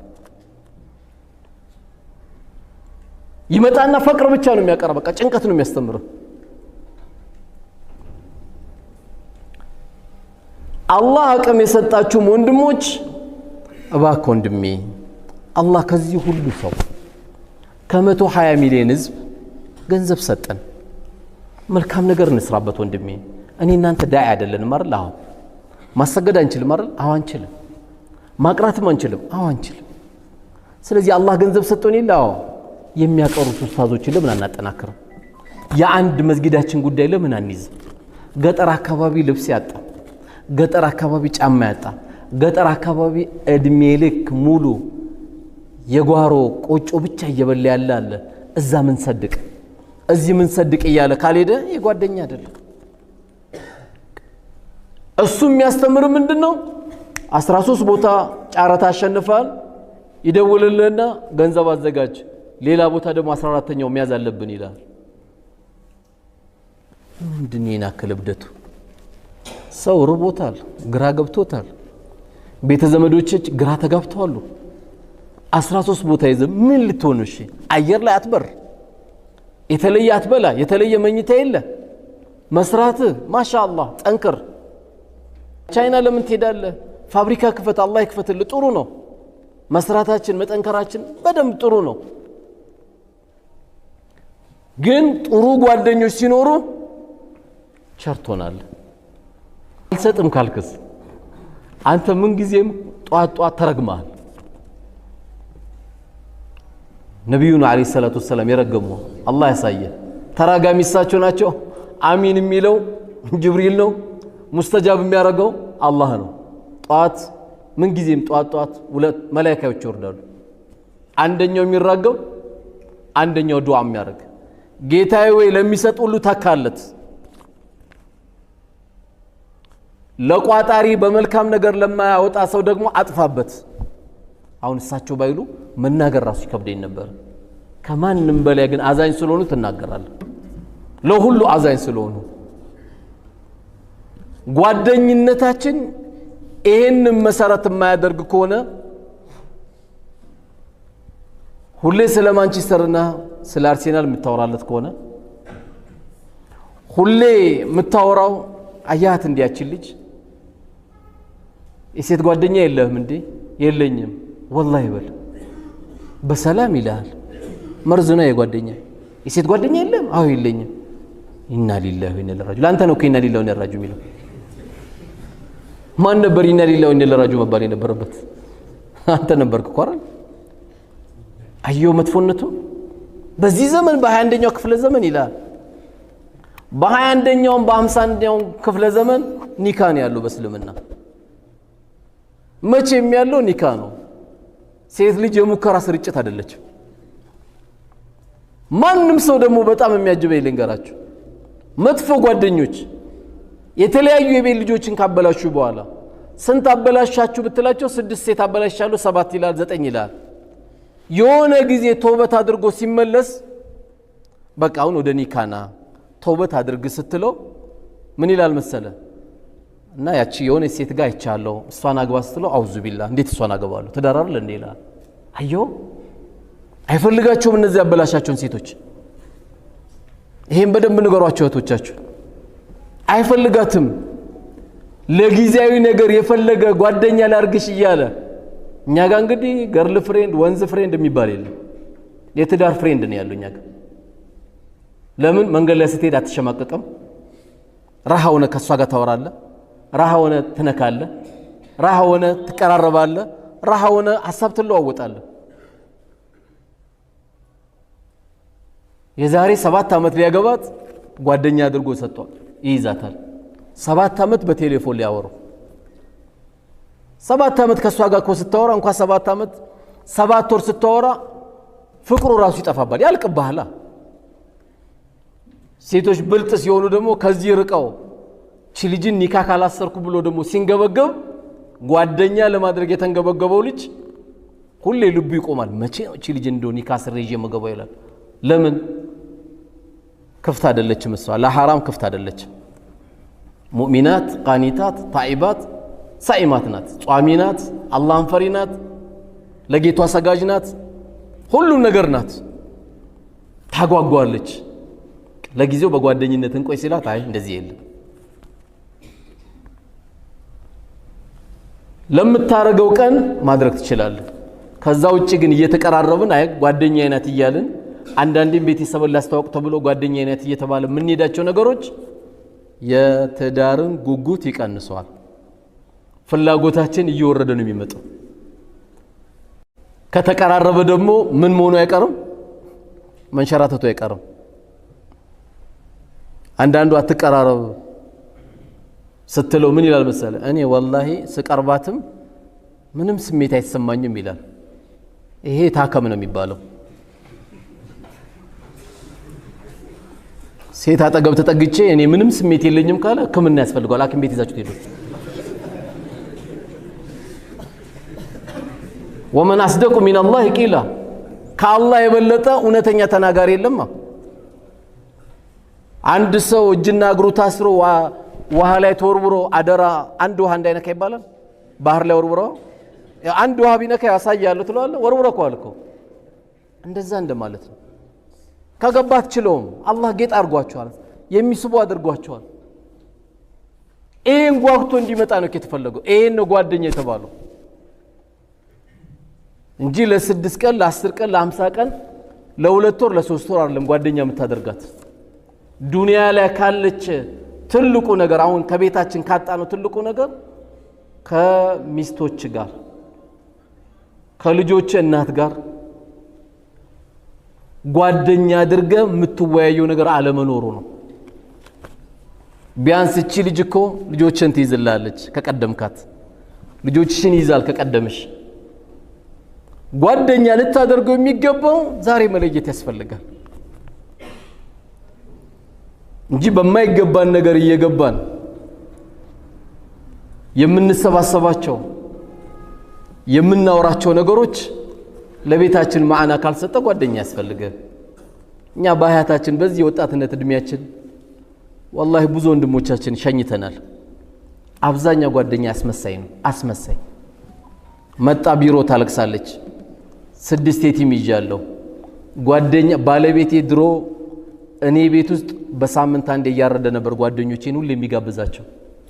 ይመጣና ፈቅር ብቻ ነው የሚያቀርብ በቃ ጭንቀት ነው የሚያስተምረው አላህ አቅም የሰጣችሁ ወንድሞች እባክህ ወንድሜ አላህ ከዚህ ሁሉ ሰው ከ120 ሚሊዮን ህዝብ ገንዘብ ሰጠን መልካም ነገር እንስራበት ወንድሜ እኔ እናንተ ዳይ አይደለንም አይደል አሁን ማሰገድ አንችልም አይደል አሁን አንችልም ማቅራትም አንችልም አሁን አንችልም ስለዚህ አላህ ገንዘብ ሰጥቶን ይላው የሚያቀሩት ኡስታዞችን ለምን አናጠናክረው የአንድ መስጊዳችን ጉዳይ ለምን አንይዝ ገጠር አካባቢ ልብስ ያጣ ገጠር አካባቢ ጫማ ያጣ ገጠር አካባቢ እድሜ ልክ ሙሉ የጓሮ ቆጮ ብቻ እየበላ ያለ አለ እዛ ምን ሰድቅ እዚህ ምን ሰድቅ እያለ ካልሄደ የጓደኛ አይደለም እሱ የሚያስተምር ምንድነው 13 ቦታ ጫራታ አሸንፋል ይደውልልህና ገንዘብ አዘጋጅ ሌላ ቦታ ደግሞ 14ኛው መያዝ አለብን ይላል ምንድነው ያከለብደቱ ሰው ርቦታል ግራ ገብቶታል ቤተ ዘመዶች ግራ ተጋብተዋል 13 ቦታ ይዘ ምን ልትሆን እሺ አየር ላይ አትበር የተለየ አትበላ የተለየ መኝታ የለ መስራት ማሻአላህ ጠንክር ቻይና ለምን ትሄዳለህ ፋብሪካ ክፈት አላህ ይክፈትልህ ጥሩ ነው መስራታችን መጠንከራችን በደንብ ጥሩ ነው ግን ጥሩ ጓደኞች ሲኖሩ ቸርቶናል አልሰጥም ካልክስ አንተ ምን ጊዜም ጧት ጧት ተረግመሃል። ነቢዩን ዓለይሂ ሰላቱ ወሰላም የረገሙ አላህ ያሳየ። ተራጋሚ እሳቸው ናቸው። አሚን የሚለው ጅብሪል ነው። ሙስተጃብ የሚያደርገው አላህ ነው። ጧት ምን ጊዜም ጧት ሁለት መላእክቶች ይወርዳሉ። አንደኛው የሚራገም አንደኛው ዱዓ የሚያደርግ ጌታዬ ወይ ለሚሰጥ ሁሉ ተካለት፣ ለቋጣሪ በመልካም ነገር ለማያወጣ ሰው ደግሞ አጥፋበት። አሁን እሳቸው ባይሉ መናገር ራሱ ይከብደኝ ነበር። ከማንም በላይ ግን አዛኝ ስለሆኑ ትናገራለህ። ለሁሉ አዛኝ ስለሆኑ ጓደኝነታችን ይሄን መሰረት የማያደርግ ከሆነ ሁሌ ስለ ማንቸስተርና ስለ አርሴናል የምታወራለት ከሆነ ሁሌ የምታወራው አያት እንዲያችን ልጅ የሴት ጓደኛ የለህም እንዴ? የለኝም ወላሂ በል በሰላም ይላል። መርዝ ነው የጓደኛ የሴት ጓደኛ የለም? አዎ የለኝም። ኢና ሊላሂ ወኢና ኢለይሂ ራጂዑን። አንተ ነው ከኢና ሊላሂ ወኢና ኢለይሂ ራጂዑን የሚለው። ማን ነበር ኢና ሊላሂ ወኢና ኢለይሂ ራጂዑን መባል የነበረበት? አንተ ነበርክ እኮ አይደል? አየው መጥፎነቱ። በዚህ ዘመን በ21ኛው ክፍለ ዘመን ይላል። በ21ኛው በ51ኛው ክፍለ ዘመን ኒካ ነው ያለው በእስልምና። መቼም ያለው ኒካ ነው። ሴት ልጅ የሙከራ ስርጭት አይደለችም። ማንም ሰው ደግሞ በጣም የሚያጅበኝ ልንገራችሁ፣ መጥፎ ጓደኞች የተለያዩ የቤት ልጆችን ካበላሹ በኋላ ስንት አበላሻችሁ ብትላቸው 6 ሴት አበላሻሉ 7 ይላል 9 ይላል። የሆነ ጊዜ ተውበት አድርጎ ሲመለስ በቃ አሁን ወደ ኒካና ተውበት አድርግ ስትለው ምን ይላል መሰለ? እና ያቺ የሆነ ሴት ጋር አይቻለሁ እሷን አግባ ስትለው አውዙ ቢላህ እንዴት እሷን አገባለሁ ትዳራር ለእንዴ ይላል። አየው አይፈልጋቸውም እነዚህ ያበላሻቸውን ሴቶች። ይሄን በደንብ ንገሯቸው እህቶቻችሁ። አይፈልጋትም። ለጊዜያዊ ነገር የፈለገ ጓደኛ ላርግሽ እያለ እኛ ጋር እንግዲህ ገርል ፍሬንድ ወንዝ ፍሬንድ የሚባል የለም። የትዳር ፍሬንድ ነው ያለው እኛ ጋር። ለምን መንገድ ላይ ስትሄድ አትሸማቀቅም? ራህ ሆነ ከሷ ጋር ታወራለህ፣ ራህ ሆነ ትነካለህ፣ ራህ ሆነ ትቀራረባለህ፣ ራህ ሆነ ሐሳብ ትለዋወጣለህ። የዛሬ 7 ዓመት ሊያገባት ጓደኛ አድርጎ ሰጥቷል፣ ይይዛታል። 7 ዓመት በቴሌፎን ሊያወሩ 7 ዓመት ከሷ ጋር እኮ ስታወራ እንኳን 7 ዓመት 7 ወር ስታወራ ፍቅሩ ራሱ ይጠፋባል፣ ያልቅብሃል። ሴቶች ብልጥ ሲሆኑ ደግሞ ከዚህ ርቀው እቺ ልጅን ኒካ ካላሰርኩ ብሎ ደግሞ ሲንገበገብ ጓደኛ ለማድረግ የተንገበገበው ልጅ ሁሌ ልቡ ይቆማል። መቼ ነው እቺ ልጅ እንደው ኒካ ስሬ ይዤ መገባው ይላል። ለምን? ክፍት አይደለችም እሷ፣ ለሐራም ክፍት አይደለችም። ሙእሚናት ቃኒታት ታኢባት ሳኢማት ናት፣ ጿሚ ናት፣ አላህን ፈሪ ናት፣ ለጌቷ ሰጋጅ ናት፣ ሁሉም ነገር ናት። ታጓጓለች። ለጊዜው በጓደኝነት እንቆይ ሲላት አይ እንደዚህ የለም። ለምታረገው ቀን ማድረግ ትችላለህ። ከዛ ውጪ ግን እየተቀራረብን አይ ጓደኛዬ ናት እያልን አንዳንዴም ቤተሰብን ላስተዋውቅ ተብሎ ጓደኛዬ ናት እየተባለ የምንሄዳቸው ነገሮች የትዳርን ጉጉት ይቀንሰዋል። ፍላጎታችን እየወረደ ነው የሚመጣው። ከተቀራረበ ደግሞ ምን መሆኑ አይቀርም፣ መንሸራተቱ አይቀርም። አንዳንዱ አትቀራረብ ስትለው ምን ይላል መሰለ? እኔ ወላሂ ስቀርባትም ምንም ስሜት አይሰማኝም ይላል። ይሄ ታከም ነው የሚባለው። ሴት አጠገብ ተጠግቼ እኔ ምንም ስሜት የለኝም ካለ ሕክምና ያስፈልገዋል። ሐኪም ቤት ይዛችሁ ትሄዱ። ወመን አስደቁ ሚነላሂ ቂላ፣ ከአላህ የበለጠ እውነተኛ ተናጋሪ የለማ። አንድ ሰው እጅና እግሩ ታስሮ ውሃ ላይ ተወርውሮ አደራ አንድ ውሃ እንዳይነካ ይባላል። ባህር ላይ ወርውሮ አንድ ውሃ ቢነካ ያሳያለሁ ትለዋለህ። ወርውሮ እኮ አልከው። እንደዛ እንደማለት ነው። ከገባት ችለውም አላህ ጌጥ አድርጓቸዋል፣ የሚስቡ አድርጓቸዋል። ይሄን ጓግቶ እንዲመጣ ነው የተፈለገው። ይሄን ነው ጓደኛ የተባለው እንጂ ለ6 ቀን ለ10 ቀን ለ50 ቀን ለ2 ወር ለ3 ወር አይደለም ጓደኛ የምታደርጋት። ዱንያ ላይ ካለች ትልቁ ነገር አሁን ከቤታችን ካጣነው ትልቁ ነገር ከሚስቶች ጋር ከልጆች እናት ጋር ጓደኛ አድርገ የምትወያየው ነገር አለመኖሩ ነው። ቢያንስ እቺ ልጅ እኮ ልጆችን ትይዝላለች ከቀደምካት፣ ልጆችሽን ይዛል ከቀደምሽ። ጓደኛ ልታደርገው የሚገባው ዛሬ መለየት ያስፈልጋል እንጂ በማይገባን ነገር እየገባን የምንሰባሰባቸው የምናወራቸው ነገሮች ለቤታችን ማዕና ካልሰጠ ጓደኛ ያስፈልጋል። እኛ በሀያታችን በዚህ ወጣትነት እድሜያችን ወላሂ ብዙ ወንድሞቻችን ሸኝተናል። አብዛኛው ጓደኛ አስመሳይ ነው። አስመሳይ መጣ ቢሮ ታለቅሳለች። 6 የቲም ይዣለሁ። ጓደኛ ባለቤቴ ድሮ እኔ ቤት ውስጥ በሳምንት አንዴ እያረደ ነበር ጓደኞቼን ሁሉ የሚጋብዛቸው።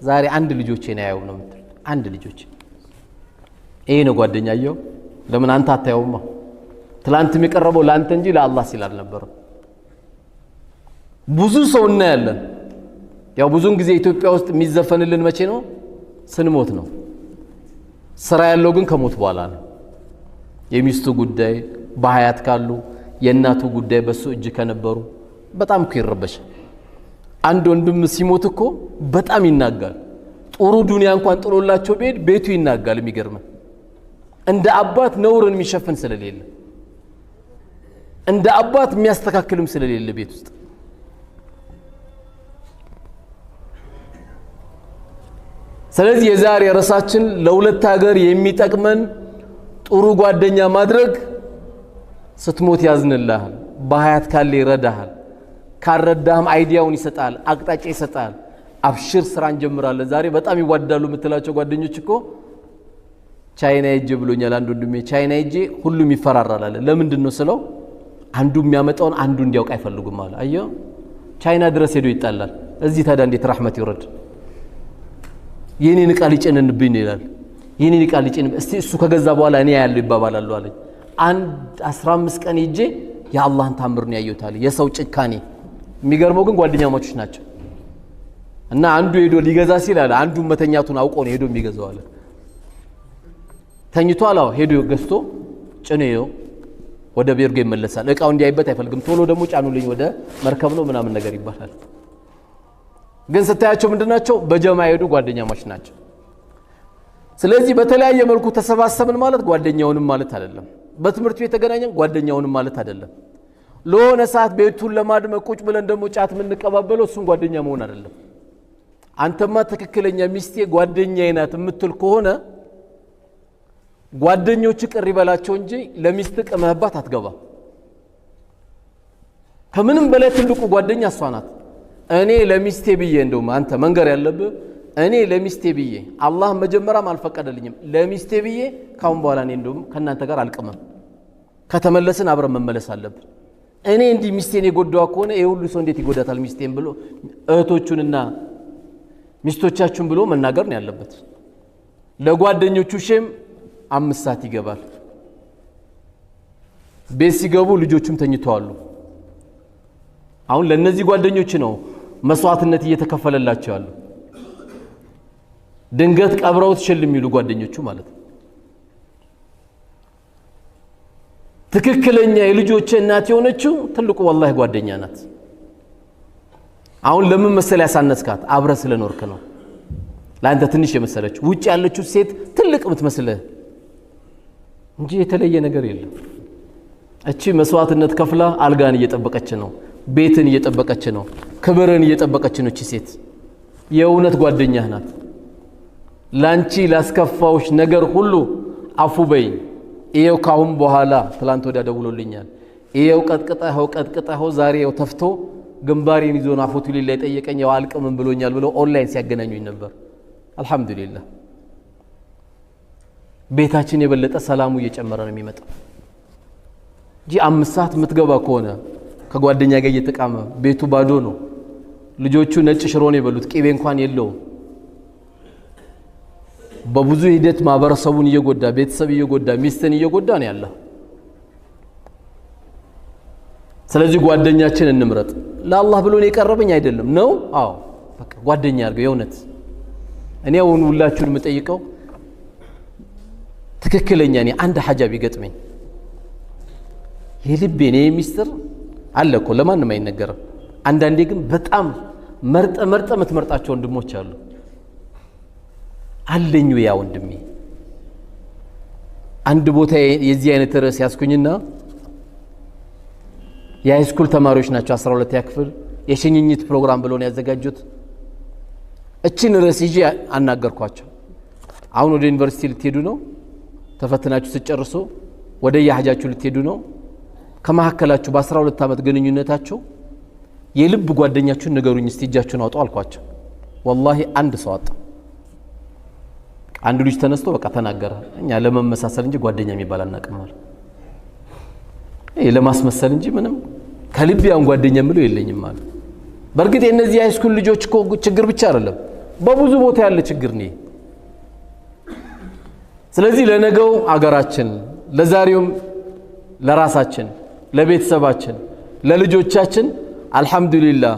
ዛሬ አንድ ልጆቼን አያዩም ነው የምትል። አንድ ልጆቼ ይሄ ነው ጓደኛየው። ለምን አንተ አታየውማ? ትላንት የሚቀርበው ለአንተ እንጂ ለአላህ ሲል አልነበረም። ብዙ ሰው እናያለን። ያው ብዙን ጊዜ ኢትዮጵያ ውስጥ የሚዘፈንልን መቼ ነው? ስንሞት ነው። ስራ ያለው ግን ከሞት በኋላ ነው። የሚስቱ ጉዳይ በሀያት ካሉ፣ የእናቱ ጉዳይ በሱ እጅ ከነበሩ በጣም እኮ ይረበሻል። አንድ ወንድም ሲሞት እኮ በጣም ይናጋል። ጥሩ ዱንያ እንኳን ጥሎላቸው ቤቱ ይናጋል። የሚገርመን እንደ አባት ነውርን የሚሸፍን ስለሌለ፣ እንደ አባት የሚያስተካክልም ስለሌለ ቤት ውስጥ ስለዚህ የዛሬ ርዕሳችን ለሁለት ሀገር የሚጠቅመን ጥሩ ጓደኛ ማድረግ። ስትሞት ያዝንልሃል፣ በሀያት ካለ ይረዳሃል፣ ካረዳህም አይዲያውን ይሰጣል፣ አቅጣጫ ይሰጣል። አብሽር ስራ እንጀምራለን። ዛሬ በጣም ይዋደዳሉ የምትላቸው ጓደኞች እኮ ቻይና ሄጄ ብሎኛል አንዱ ወንድሜ። ቻይና ሄጄ ሁሉም ይፈራራል አለ። ለምንድን ነው ስለው አንዱ የሚያመጣውን አንዱ እንዲያውቅ አይፈልጉም አለ። አየው ቻይና ድረስ ሄዶ ይጣላል። እዚህ ታዲያ እንዴት ረህመት ይወረድ? የኔን ዕቃ ሊጭንብኝ ይላል። የኔን ዕቃ ሊጭን እስቲ እሱ ከገዛ በኋላ እኔ ያለው ይባባላሉ አለ። አንድ 15 ቀን ሄጄ የአላህን ታምር ነው ያየሁት አለ። የሰው ጭካኔ የሚገርመው ግን ጓደኛሞች ናቸው። እና አንዱ ሄዶ ሊገዛ ሲል አለ አንዱ መተኛቱን አውቆ ነው ሄዶ የሚገዛው አለ። ተኝቷል። አዎ ሄዶ ገዝቶ ጭኔው ወደ ቤርጎ ይመለሳል። ዕቃው እንዲያይበት አይፈልግም። ቶሎ ደግሞ ጫኑልኝ ወደ መርከብ ነው ምናምን ነገር ይባላል። ግን ስታያቸው ምንድናቸው? በጀማ ሄዱ ጓደኛሞች ናቸው። ስለዚህ በተለያየ መልኩ ተሰባሰብን ማለት ጓደኛውንም ማለት አይደለም። በትምህርት ቤት ተገናኘን ጓደኛውንም ማለት አይደለም። ለሆነ ሰዓት ቤቱን ለማድመቅ ቁጭ ብለን ደግሞ ጫት የምንቀባበለው እሱን ጓደኛ መሆን አይደለም። አንተማ ትክክለኛ ሚስቴ ጓደኛዬ ናት የምትል ከሆነ ጓደኞች ቅር ይበላቸው እንጂ ለሚስት ቅመህባት አትገባ። ከምንም በላይ ትልቁ ጓደኛ እሷ ናት። እኔ ለሚስቴ ብዬ እንደውም አንተ መንገር ያለብህ እኔ ለሚስቴ ብዬ አላህ መጀመሪያም አልፈቀደልኝም። ለሚስቴ ብዬ ካሁን በኋላ እኔ እንደውም ከናንተ ጋር አልቀመም። ከተመለስን አብረን መመለስ አለብን። እኔ እንዲህ ሚስቴን የጎዳዋ ከሆነ ይሄ ሁሉ ሰው እንዴት ይጎዳታል ሚስቴን ብሎ እህቶቹንና ሚስቶቻችሁን ብሎ መናገር ነው ያለበት። ለጓደኞቹ ሼም 5 ሰዓት ይገባል። ቤት ሲገቡ ልጆቹም ተኝተዋል። አሁን ለነዚህ ጓደኞች ነው መስዋዕትነት እየተከፈለላቸው ያለው። ድንገት ቀብረው ትሽል የሚሉ ጓደኞቹ ማለት ነው። ትክክለኛ የልጆች እናት የሆነችው ትልቁ ወላሂ ጓደኛ ናት። አሁን ለምን መሰለ ያሳነስካት? አብረ ስለኖርክ ነው። ለአንተ ትንሽ የመሰለች ውጭ ያለችው ሴት ትልቅ የምትመስልህ እንጂ የተለየ ነገር የለም። እቺ መስዋዕትነት ከፍላ አልጋን እየጠበቀች ነው፣ ቤትን እየጠበቀች ነው፣ ክብርን እየጠበቀች ነው። እቺ ሴት የእውነት ጓደኛህ ናት። ላንቺ ላስከፋውሽ ነገር ሁሉ አፉ በይ። ይሄው ካሁን በኋላ ትላንት ወዲያ ደውሎልኛል። ይሄው ቀጥቅጠኸው ዛሬ ይሄው ተፍቶ ግንባሬን ይዞና ፎቶ ላይ ጠየቀኝ። ያው አልቅምም ብሎኛል ብሎ ኦንላይን ሲያገናኙኝ ነበር። አልহামዱሊላህ ቤታችን የበለጠ ሰላሙ እየጨመረ ነው የሚመጣው እንጂ 5 ሰዓት የምትገባ ከሆነ ከጓደኛ ጋር እየተቃመ ቤቱ ባዶ ነው። ልጆቹ ነጭ ሽሮ ነው የበሉት፣ ቂቤ እንኳን የለውም። በብዙ ሂደት ማህበረሰቡን እየጎዳ ቤተሰብ እየጎዳ ሚስትን እየጎዳ ነው ያለው። ስለዚህ ጓደኛችን እንምረጥ። ለአላህ ብሎ ነው የቀረበኝ አይደለም ነው። አዎ በቃ ጓደኛ አድርገው የእውነት እኔ ሁላችሁን የምጠይቀው ትክክለኛ እኔ አንድ ሐጃ ቢገጥመኝ የልቤ ነው ሚስጥር አለ እኮ ለማንም አይነገርም። አንዳንዴ ግን በጣም መርጠ የምትመርጣቸው ወንድሞች አሉ። አለኝ ያ ወንድሜ አንድ ቦታ የዚህ አይነት ርዕስ ያስኩኝና የሃይስኩል ተማሪዎች ናቸው 12 ክፍል የሽኝኝት ፕሮግራም ብለው ነው ያዘጋጁት። እቺን ርዕስ ይዤ አናገርኳቸው። አሁን ወደ ዩኒቨርሲቲ ልትሄዱ ነው፣ ተፈትናችሁ ሲጨርሱ ወደ የሐጃችሁ ልትሄዱ ነው። ከመሐከላችሁ በ12 ዓመት ግንኙነታችሁ የልብ ጓደኛችሁን ንገሩኝ እስቲ እጃችሁን አውጡ አልኳቸው። ወላሂ አንድ ሰው አጣ። አንዱ ልጅ ተነስቶ በቃ ተናገረ። እኛ ለመመሳሰል እንጂ ጓደኛ የሚባል አናውቅም። ለማስመሰል እንጂ ምንም ከልብ ያን ጓደኛ ምለው የለኝም ማለት። በርግጥ የነዚህ ሃይስኩል ልጆች እኮ ችግር ብቻ አይደለም በብዙ ቦታ ያለ ችግር ነው። ስለዚህ ለነገው አገራችን ለዛሬውም ለራሳችን ለቤተሰባችን ለልጆቻችን አልহামዱሊላህ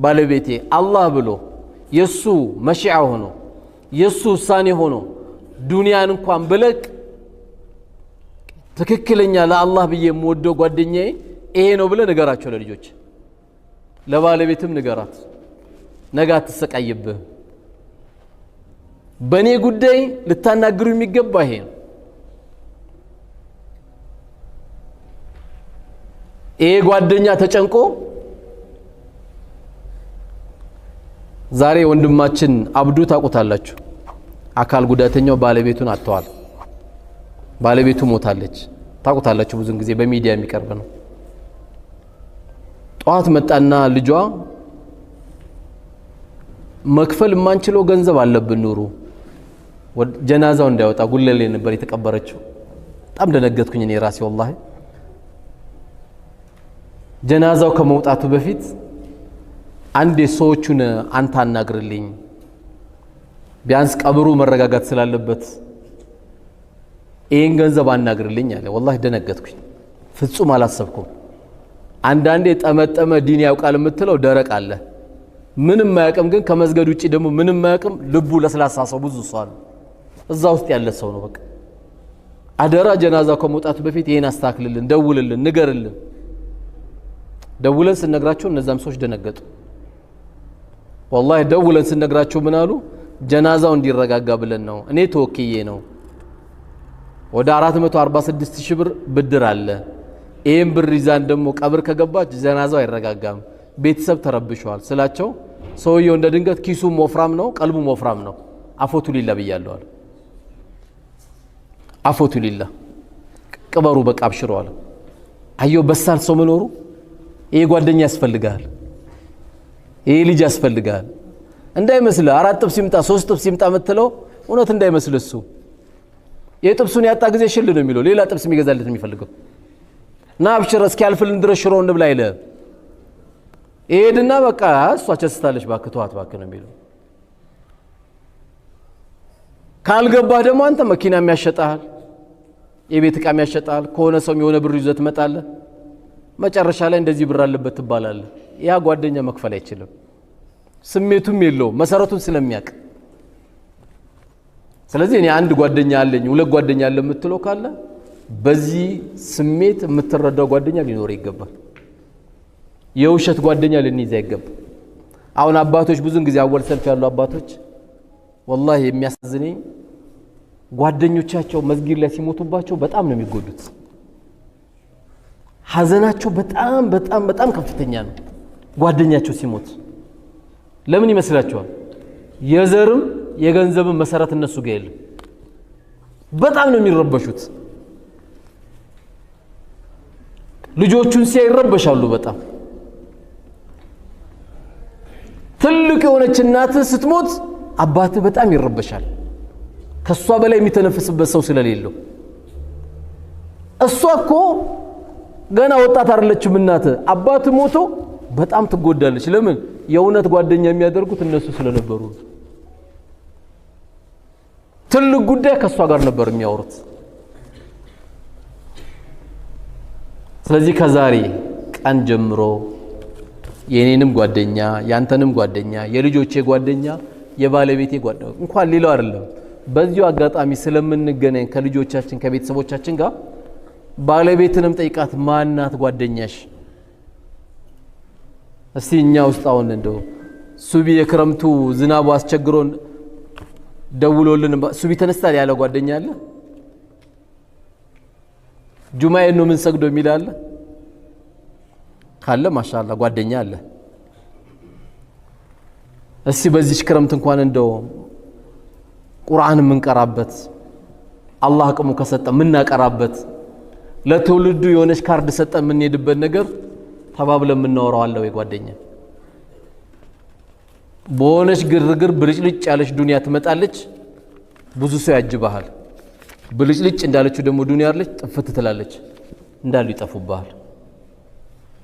ባለቤቴ አላህ ብሎ የሱ መሽዓ ሆኖ የሱ ውሳኔ ሆኖ ዱንያን እንኳን ብለቅ ትክክለኛ ለአላህ ብዬ የምወደው ጓደኛዬ ይሄ ነው ብለ ንገራቸው ለልጆች። ለባለቤትም ንገራት፣ ነገ አትሰቃይብህ። በእኔ ጉዳይ ልታናግሩ የሚገባ ይሄ ነው። ይሄ ጓደኛ ተጨንቆ ዛሬ ወንድማችን አብዱ ታውቁታላችሁ፣ አካል ጉዳተኛው ባለቤቱን አጥተዋል። ባለቤቱ ሞታለች። ታውቁታላችሁ፣ ብዙን ጊዜ በሚዲያ የሚቀርብ ነው። ጧት መጣና ልጇ መክፈል ማንችለው ገንዘብ አለብን ኑሩ ጀናዛው እንዳይወጣ ጉለሌ ነበር የተቀበረችው። በጣም ደነገጥኩኝ እኔ ራሴ ወላሂ። ጀናዛው ከመውጣቱ በፊት አንዴ ሰዎቹን አንተ አናግርልኝ ቢያንስ ቀብሩ መረጋጋት ስላለበት ይሄን ገንዘብ አናግርልኝ አለ። ወላሂ ደነገጥኩኝ፣ ፍጹም አላሰብኩም። አንዳንዴ ጠመጠመ ዲን ያውቃል የምትለው ደረቅ አለ፣ ምንም ማያውቅም ግን ከመስገድ ውጪ ደግሞ ምንም ማያውቅም ልቡ ለስላሳ ሰው ብዙ ሰው አለ። እዛ ውስጥ ያለ ሰው ነው። በቃ አደራ ጀናዛው ከመውጣቱ በፊት ይሄን አስተካክልልን፣ ደውልልን፣ ንገርልን። ደውለን ስንነግራቸው እነዛም ሰዎች ደነገጡ። ወላሂ ደውለን ስንነግራቸው ምን አሉ? ጀናዛው እንዲረጋጋ ብለን ነው፣ እኔ ተወክዬ ነው። ወደ 446 ሺህ ብር ብድር አለ። ይሄን ብር ይዛን ደግሞ ቀብር ከገባች ጀናዛው አይረጋጋም፣ ቤተሰብ ተረብሸዋል ስላቸው ሰውየው እንደ ድንገት ኪሱም ወፍራም ነው ቀልቡም ወፍራም ነው። አፎቱ ሊላ ብያለሁ፣ አፎቱ ሊላ ቅበሩ በቃ አብሽረዋል። አየው በሳል ሰው መኖሩ። ይሄ ጓደኛ ያስፈልጋል፣ ይሄ ልጅ ያስፈልጋል። እንዳይመስል 4 ጥብስ ይምጣ 3 ጥብስ ይምጣ የምትለው እውነት እንዳይመስል። እሱ የጥብሱን ያጣ ጊዜ ሽል ነው የሚለው፣ ሌላ ጥብስ የሚገዛለት የሚፈልገው እና አብሽር እስኪያልፍልን ድረስ ሽሮ እንብላ ይለ ይሄድና በቃ እሷ ቸስታለች ባክ ተዋት ባክ ነው የሚለው። ካልገባህ ደግሞ አንተ መኪና የሚያሸጣል የቤት ዕቃ የሚያሸጣል ከሆነ ሰው የሆነ ብር ይዘት መጣለህ። መጨረሻ ላይ እንደዚህ ብር አለበት ትባላለህ። ያ ጓደኛ መክፈል አይችልም፣ ስሜቱም የለውም መሰረቱን ስለሚያውቅ። ስለዚህ እኔ አንድ ጓደኛ አለኝ ሁለት ጓደኛ አለ የምትለው ካለ በዚህ ስሜት የምትረዳው ጓደኛ ሊኖር ይገባል። የውሸት ጓደኛ ልንይዝ አይገባም። አሁን አባቶች ብዙን ጊዜ አወል ሰልፍ ያሉ አባቶች ወላሂ የሚያሳዝነኝ ጓደኞቻቸው መስጊድ ላይ ሲሞቱባቸው በጣም ነው የሚጎዱት። ሐዘናቸው በጣም በጣም በጣም ከፍተኛ ነው ጓደኛቸው ሲሞት። ለምን ይመስላችኋል? የዘርም የገንዘብም መሰረት እነሱ ጋር የለም። በጣም ነው የሚረበሹት። ልጆቹን ሲያይረበሻሉ በጣም። ትልቅ የሆነች እናት ስትሞት አባት በጣም ይረበሻል፣ ከሷ በላይ የሚተነፍስበት ሰው ስለሌለው። እሷ እኮ ገና ወጣት አይደለችም እናት፣ አባት ሞቶ በጣም ትጎዳለች። ለምን? የእውነት ጓደኛ የሚያደርጉት እነሱ ስለነበሩ። ትልቅ ጉዳይ ከሷ ጋር ነበር የሚያወሩት። ስለዚህ ከዛሬ ቀን ጀምሮ የኔንም ጓደኛ ያንተንም ጓደኛ የልጆቼ ጓደኛ የባለቤቴ ጓደኛ እንኳን ሌላው አይደለም በዚሁ አጋጣሚ ስለምንገናኝ ከልጆቻችን ከቤተሰቦቻችን ጋር ባለቤትንም ጠይቃት ማናት ጓደኛሽ እስቲ እኛ ውስጥ አሁን እንደው ሱቢ የክረምቱ ዝናቡ አስቸግሮን ደውሎልን ሱቢ ተነስታል ያለ ጓደኛ አለ ጁማኤ ነው ምን ሰግዶ የሚላል ካለ ማሻአላ ጓደኛ አለ እስቲ በዚህ ክረምት እንኳን እንደው ቁርአን ምንቀራበት አላህ አቅሙ ከሰጠ ምናቀራበት ለትውልዱ የሆነች ካርድ ሰጠ ምንሄድበት ነገር ተባብለን ምናወራው አለ ወይ ጓደኛ በሆነች ግርግር ብልጭልጭ ያለች ዱንያ ትመጣለች ብዙ ሰው ያጅባሃል ብልጭልጭ እንዳለችው ደግሞ ዱንያ አለች ጥፍት ትላለች እንዳሉ ይጠፉብሃል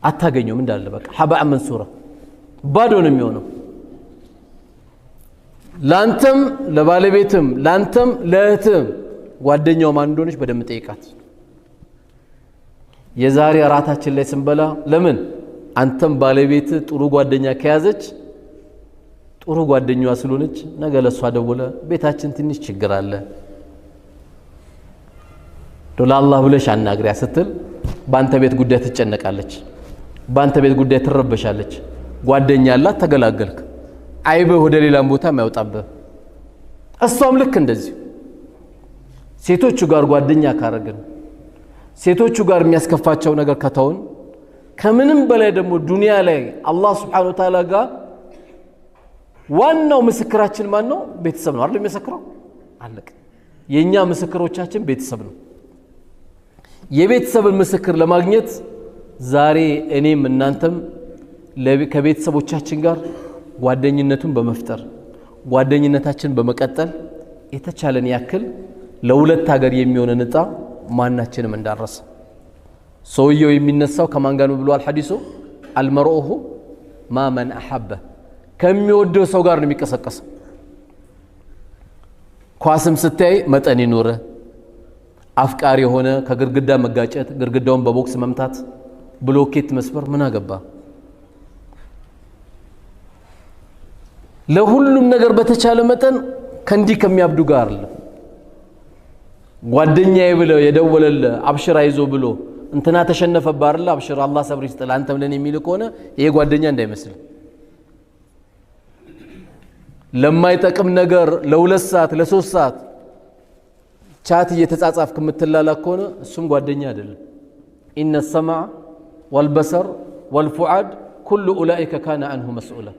አታገኙም እንዳለ በቃ ሐባእ መንሱራ ባዶ ነው የሚሆነው ላንተም ለባለቤትም ላንተም ለእህትም ጓደኛው ማን እንደሆነች በደም ጠይቃት የዛሬ አራታችን ላይ ስንበላ ለምን አንተም ባለቤት ጥሩ ጓደኛ ከያዘች ጥሩ ጓደኛዋ ስለሆነች ነገ ለሷ ደውለ ቤታችን ትንሽ ችግር አለ ለአላህ ብለሽ አናግሪያ ስትል ባንተ ቤት ጉዳይ ትጨነቃለች ባንተ ቤት ጉዳይ ትረበሻለች ጓደኛ አላት ተገላገልክ አይበ ወደ ሌላም ቦታ ማይወጣበት እሷም ልክ እንደዚህ ሴቶቹ ጋር ጓደኛ ካረገን ሴቶቹ ጋር የሚያስከፋቸው ነገር ከተውን ከምንም በላይ ደግሞ ዱንያ ላይ አላህ Subhanahu Wa Ta'ala ጋር ዋናው ምስክራችን ማን ነው ቤተሰብ ነው አይደል የሚመሰክረው አለቀ የኛ ምስክሮቻችን ቤተሰብ ነው የቤተሰብን ምስክር ለማግኘት ዛሬ እኔም እናንተም ከቤተሰቦቻችን ጋር ጓደኝነቱን በመፍጠር ጓደኝነታችን በመቀጠል የተቻለን ያክል ለሁለት ሀገር የሚሆነ ንጣ ማናችንም እንዳረሰ ሰውየው የሚነሳው ከማን ጋር ነው ብሏል ሐዲሱ አልመርኡሁ ማመን አሐበ ከሚወደው ሰው ጋር ነው የሚቀሰቀሰው ኳስም ስታይ መጠን ይኖረ አፍቃሪ የሆነ ከግርግዳ መጋጨት ግርግዳውን በቦክስ መምታት ብሎኬት መስበር ምን አገባ ለሁሉም ነገር በተቻለ መጠን ከንዲ ከሚያብዱ ጋር አለ ጓደኛዬ ብለው የደወለለ አብሽራ ይዞ ብሎ እንትና ተሸነፈባ አይደል አብሽራ አላህ ሰብር ይስጥል አንተም ለኔ የሚል ከሆነ ይሄ ጓደኛ እንዳይመስል ለማይጠቅም ነገር ለሁለት ሰዓት ለሶስት ሰዓት ቻት እየተጻጻፍክ የምትላላ ከሆነ እሱም ጓደኛ አይደለም ኢነ السمع والبصر والفؤاد كل اولئك كان عنه مسؤولا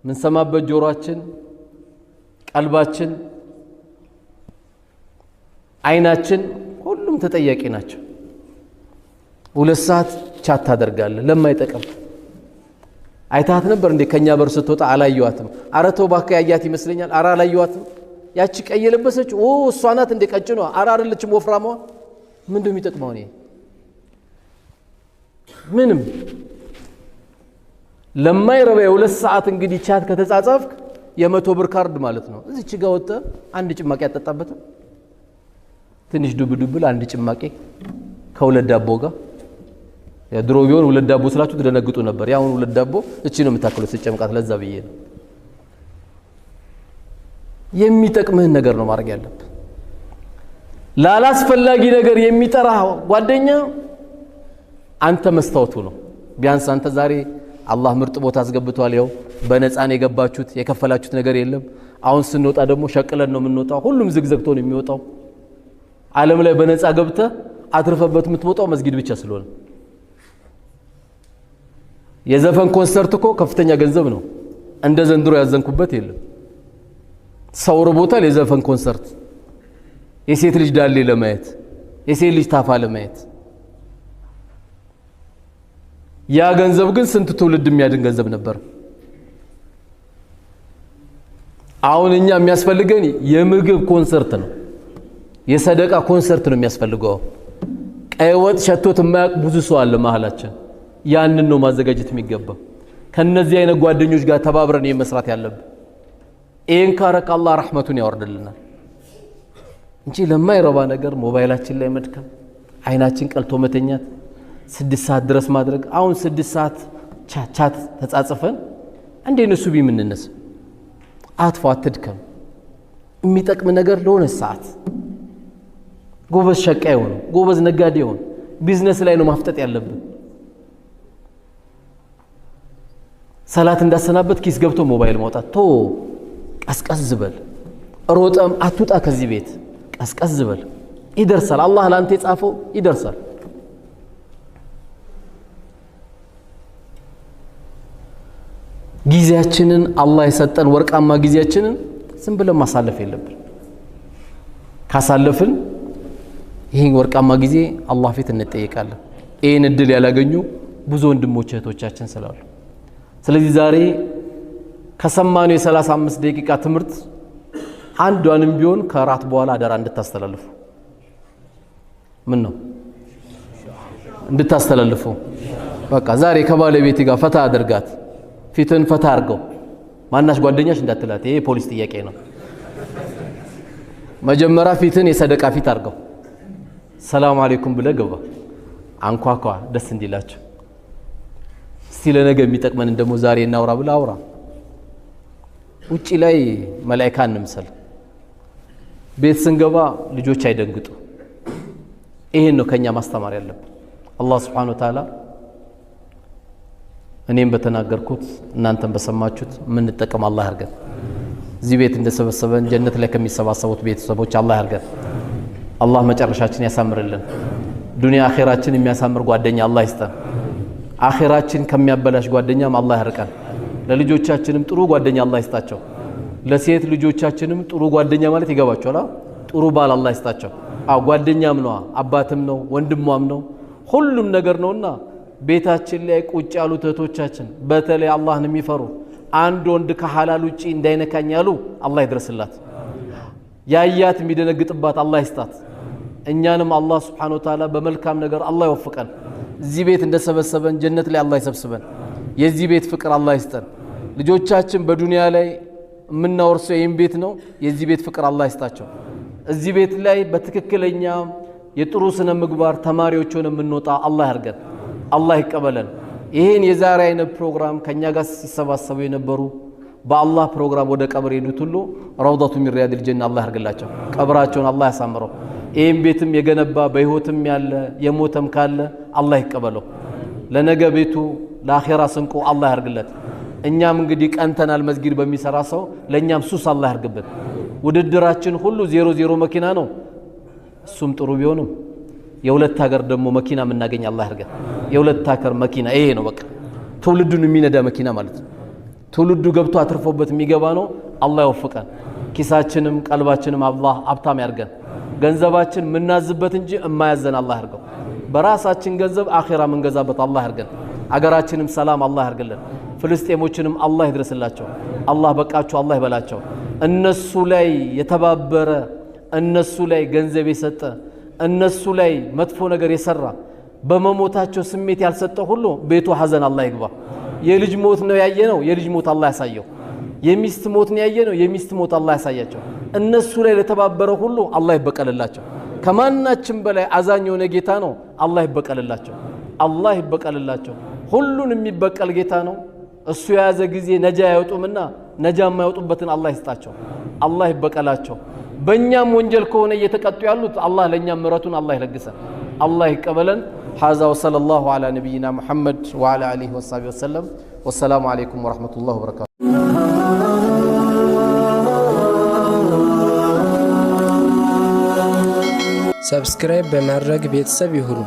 من ሰማበት ጆሮአችን ቀልባችን አይናችን ሁሉም ተጠያቂ ናቸው ሁለት ሰዓት ቻት ታደርጋለህ ለማይጠቅም አይታት ነበር እንዴ ከኛ በር ስትወጣ አላየዋትም አረተው ባካ ያያት ይመስለኛል አራ አላየዋትም ያቺ ቀይ የለበሰች እሷ ናት እንደ ቀጭኗ አራ አይደለችም ወፍራሟ ምንድነው የሚጠቅመው ነው ምንም ለማይረባ የሁለት ሰዓት እንግዲህ ቻት ከተጻጻፍክ የ100 ብር ካርድ ማለት ነው እዚች ጋር ወጣ አንድ ጭማቂ ያጠጣበት ትንሽ ዱብዱብል አንድ ጭማቂ ከሁለት ዳቦ ጋር የድሮ ቢሆን ሁለት ዳቦ ስላችሁ ትደነግጡ ነበር ያሁን ሁለት ዳቦ እቺ ነው የምታከሉት ሲጨምቃት ለዛ ብዬ ነው የሚጠቅምህን ነገር ነው ማድረግ ያለብህ ላላስፈላጊ ነገር የሚጠራ ጓደኛ አንተ መስታወቱ ነው ቢያንስ አንተ ዛሬ አላህ ምርጥ ቦታ አስገብቷል ያው በነፃን የገባችሁት የከፈላችሁት ነገር የለም አሁን ስንወጣ ደግሞ ሸቅለን ነው የምንወጣው ሁሉም ዝግዘግቶ ነው የሚወጣው ዓለም ላይ በነፃ ገብተ አትርፈበት የምትወጣው መስጊድ ብቻ ስለሆነ የዘፈን ኮንሰርት እኮ ከፍተኛ ገንዘብ ነው እንደ ዘንድሮ ያዘንኩበት የለም ሰው ርቦታል የዘፈን ኮንሰርት የሴት ልጅ ዳሌ ለማየት የሴት ልጅ ታፋ ለማየት ያ ገንዘብ ግን ስንት ትውልድ የሚያድን ገንዘብ ነበር አሁን እኛ የሚያስፈልገን የምግብ ኮንሰርት ነው የሰደቃ ኮንሰርት ነው የሚያስፈልገው ቀይ ወጥ ሸቶት የማያውቅ ብዙ ሰው አለ መሃላችን ያንን ነው ማዘጋጀት የሚገባው ከነዚህ አይነት ጓደኞች ጋር ተባብረን መስራት ያለብን ይሄን ካረክ አላህ ረህመቱን ያወርድልናል እንጂ ለማይረባ ነገር ሞባይላችን ላይ መድከም አይናችን ቀልቶ መተኛት 6 ሰዓት ድረስ ማድረግ አሁን 6 ሰዓት ቻት ተጻጽፈን እንዴ ነሱ ቢምንነስ አትፋ አትድከም የሚጠቅም ነገር ለሆነ ሰዓት ጎበዝ ሸቃይ ሆኖ ጎበዝ ነጋዴ ሆኖ ቢዝነስ ላይ ነው ማፍጠጥ ያለብን። ሰላት እንዳሰናበት ኪስ ገብቶ ሞባይል ማውጣት ቶ ቀስቀስ ዝበል። ሮጠም አትውጣ ከዚህ ቤት ቀስቀስ ዝበል። ይደርሳል፣ አላህ ላንተ የጻፈው ይደርሳል። ጊዜያችንን አላህ የሰጠን ወርቃማ ጊዜያችንን ዝም ብለን ማሳለፍ የለብን። ካሳለፍን ይህን ወርቃማ ጊዜ አላህ ፊት እንጠየቃለን። ይህን እድል ያላገኙ ብዙ ወንድሞች እህቶቻችን ስላሉ፣ ስለዚህ ዛሬ ከሰማነው የ35 ደቂቃ ትምህርት አንዷንም ቢሆን ከራት በኋላ አደራ እንድታስተላልፉ። ምን ነው እንድታስተላልፉ? በቃ ዛሬ ከባለቤት ጋር ፈታ አድርጋት፣ ፊትን ፈታ አድርገው። ማናሽ ጓደኛሽ እንዳትላት፣ ይሄ ፖሊስ ጥያቄ ነው። መጀመሪያ ፊትን የሰደቃ ፊት አድርገው፣ ሰላም አለይኩም ብለህ ገባ። አንኳኳ ደስ እንዲላቸው። እስቲ ለነገ የሚጠቅመን ደግሞ ዛሬ እናውራ ብለህ አውራ። ውጪ ላይ መላእክት እንምሰል። ቤት ስንገባ ልጆች አይደንግጡ። ይሄን ነው ከኛ ማስተማር ያለብን። አላህ Subhanahu Wa Ta'ala እኔም በተናገርኩት እናንተም በሰማችሁት ምን እንጠቀም አላህ ያርገን። እዚህ ቤት እንደሰበሰበን ጀነት ላይ ከሚሰባሰቡት ቤተሰቦች አላህ ያርገን። አላህ መጨረሻችን ያሳምርልን። ዱንያ አኺራችን የሚያሳምር ጓደኛ አላህ ይስጠን። አኺራችን ከሚያበላሽ ጓደኛም አላህ ያርቀን። ለልጆቻችንም ጥሩ ጓደኛ አላህ ይስጣቸው። ለሴት ልጆቻችንም ጥሩ ጓደኛ ማለት ይገባቸዋል። ጥሩ ባል አላህ ይስጣቸው። ጓደኛም ነው፣ አባትም ነው፣ ወንድሟም ነው፣ ሁሉም ነገር ነውና ቤታችን ላይ ቁጭ ያሉ እህቶቻችን በተለይ አላህን የሚፈሩ አንድ ወንድ ከሐላል ውጪ እንዳይነካኝ ያሉ አላህ ይድረስላት። ያያት የሚደነግጥባት አላህ ይስጣት። እኛንም አላህ Subhanahu Wa Ta'ala በመልካም ነገር አላህ ይወፍቀን። እዚህ ቤት እንደሰበሰበን ጀነት ላይ አላህ ይሰብስበን። የዚህ ቤት ፍቅር አላህ ይስጠን። ልጆቻችን በዱንያ ላይ የምናወርሰው ይህን ቤት ነው። የዚህ ቤት ፍቅር አላህ ይስጣቸው። እዚህ ቤት ላይ በትክክለኛ የጥሩ ስነ ምግባር ተማሪዎች ሆነን የምንወጣ አላህ ያርገን። አላህ ይቀበለን። ይሄን የዛሬ አይነት ፕሮግራም ከኛ ጋር ሲሰባሰቡ የነበሩ በአላህ ፕሮግራም ወደ ቀብር ሄዱት ሁሉ ረውዳቱ ሚን ሪያዲል ጀና አላህ ያርግላቸው። ቀብራቸውን አላህ ያሳምረው። ይሄን ቤትም የገነባ በህይወትም ያለ የሞተም ካለ አላህ ይቀበለው። ለነገ ቤቱ ለአኺራ ስንቁ አላህ ያርግለት። እኛም እንግዲህ ቀንተናል መስጊድ በሚሰራ ሰው ለኛም ሱስ አላህ ያርግብን። ውድድራችን ሁሉ 00 መኪና ነው። እሱም ጥሩ ቢሆንም የሁለት ሀገር ደግሞ መኪና የምናገኝ አላህ ያርገን። የሁለት ሀገር መኪና ይሄ ነው በቃ ትውልዱን የሚነዳ መኪና ማለት ነው። ትውልዱ ገብቶ አትርፎበት የሚገባ ነው። አላህ ይወፍቀን። ኪሳችንም ቀልባችንም አላህ ሀብታም ያርገን። ገንዘባችን ምናዝበት እንጂ የማያዘን አላህ ያርገው። በራሳችን ገንዘብ አኺራ ምንገዛበት አላህ ያርገን። አገራችንም ሰላም አላህ ያርግልን። ፍልስጤሞችንም አላህ ይድረስላቸው። አላህ በቃቸው አላህ ይበላቸው። እነሱ ላይ የተባበረ እነሱ ላይ ገንዘብ የሰጠ እነሱ ላይ መጥፎ ነገር የሰራ በመሞታቸው ስሜት ያልሰጠ ሁሉ ቤቱ ሐዘን አላህ ይግባ። የልጅ ሞት ነው ያየነው፣ የልጅ ሞት አላህ ያሳየው። የሚስት ሞት ነው ያየነው፣ የሚስት ሞት አላህ ያሳያቸው። እነሱ ላይ ለተባበረ ሁሉ አላህ ይበቀልላቸው። ከማናችን በላይ አዛኝ የሆነ ጌታ ነው። አላህ ይበቀልላቸው፣ አላህ ይበቀልላቸው። ሁሉን የሚበቀል ጌታ ነው። እሱ የያዘ ጊዜ ነጃ ያወጡምና ነጃ የማይወጡበትን አላህ ይስጣቸው። አላህ ይበቀላቸው። በእኛም ወንጀል ከሆነ እየተቀጡ ያሉት አላህ ለእኛም ምሕረቱን አላህ ይለግሰን። አላህ ይቀበለን። ሀዛ ወሰለላሁ ዐላ ነቢይና ሙሐመድ ወዐላ አሊሂ ወሰሐቢሂ ወሰለም። ወሰላሙ ዐለይኩም ወረሕመቱላሂ ወበረካቱ። ሰብስክራይብ በማድረግ ቤተሰብ ይሁኑ።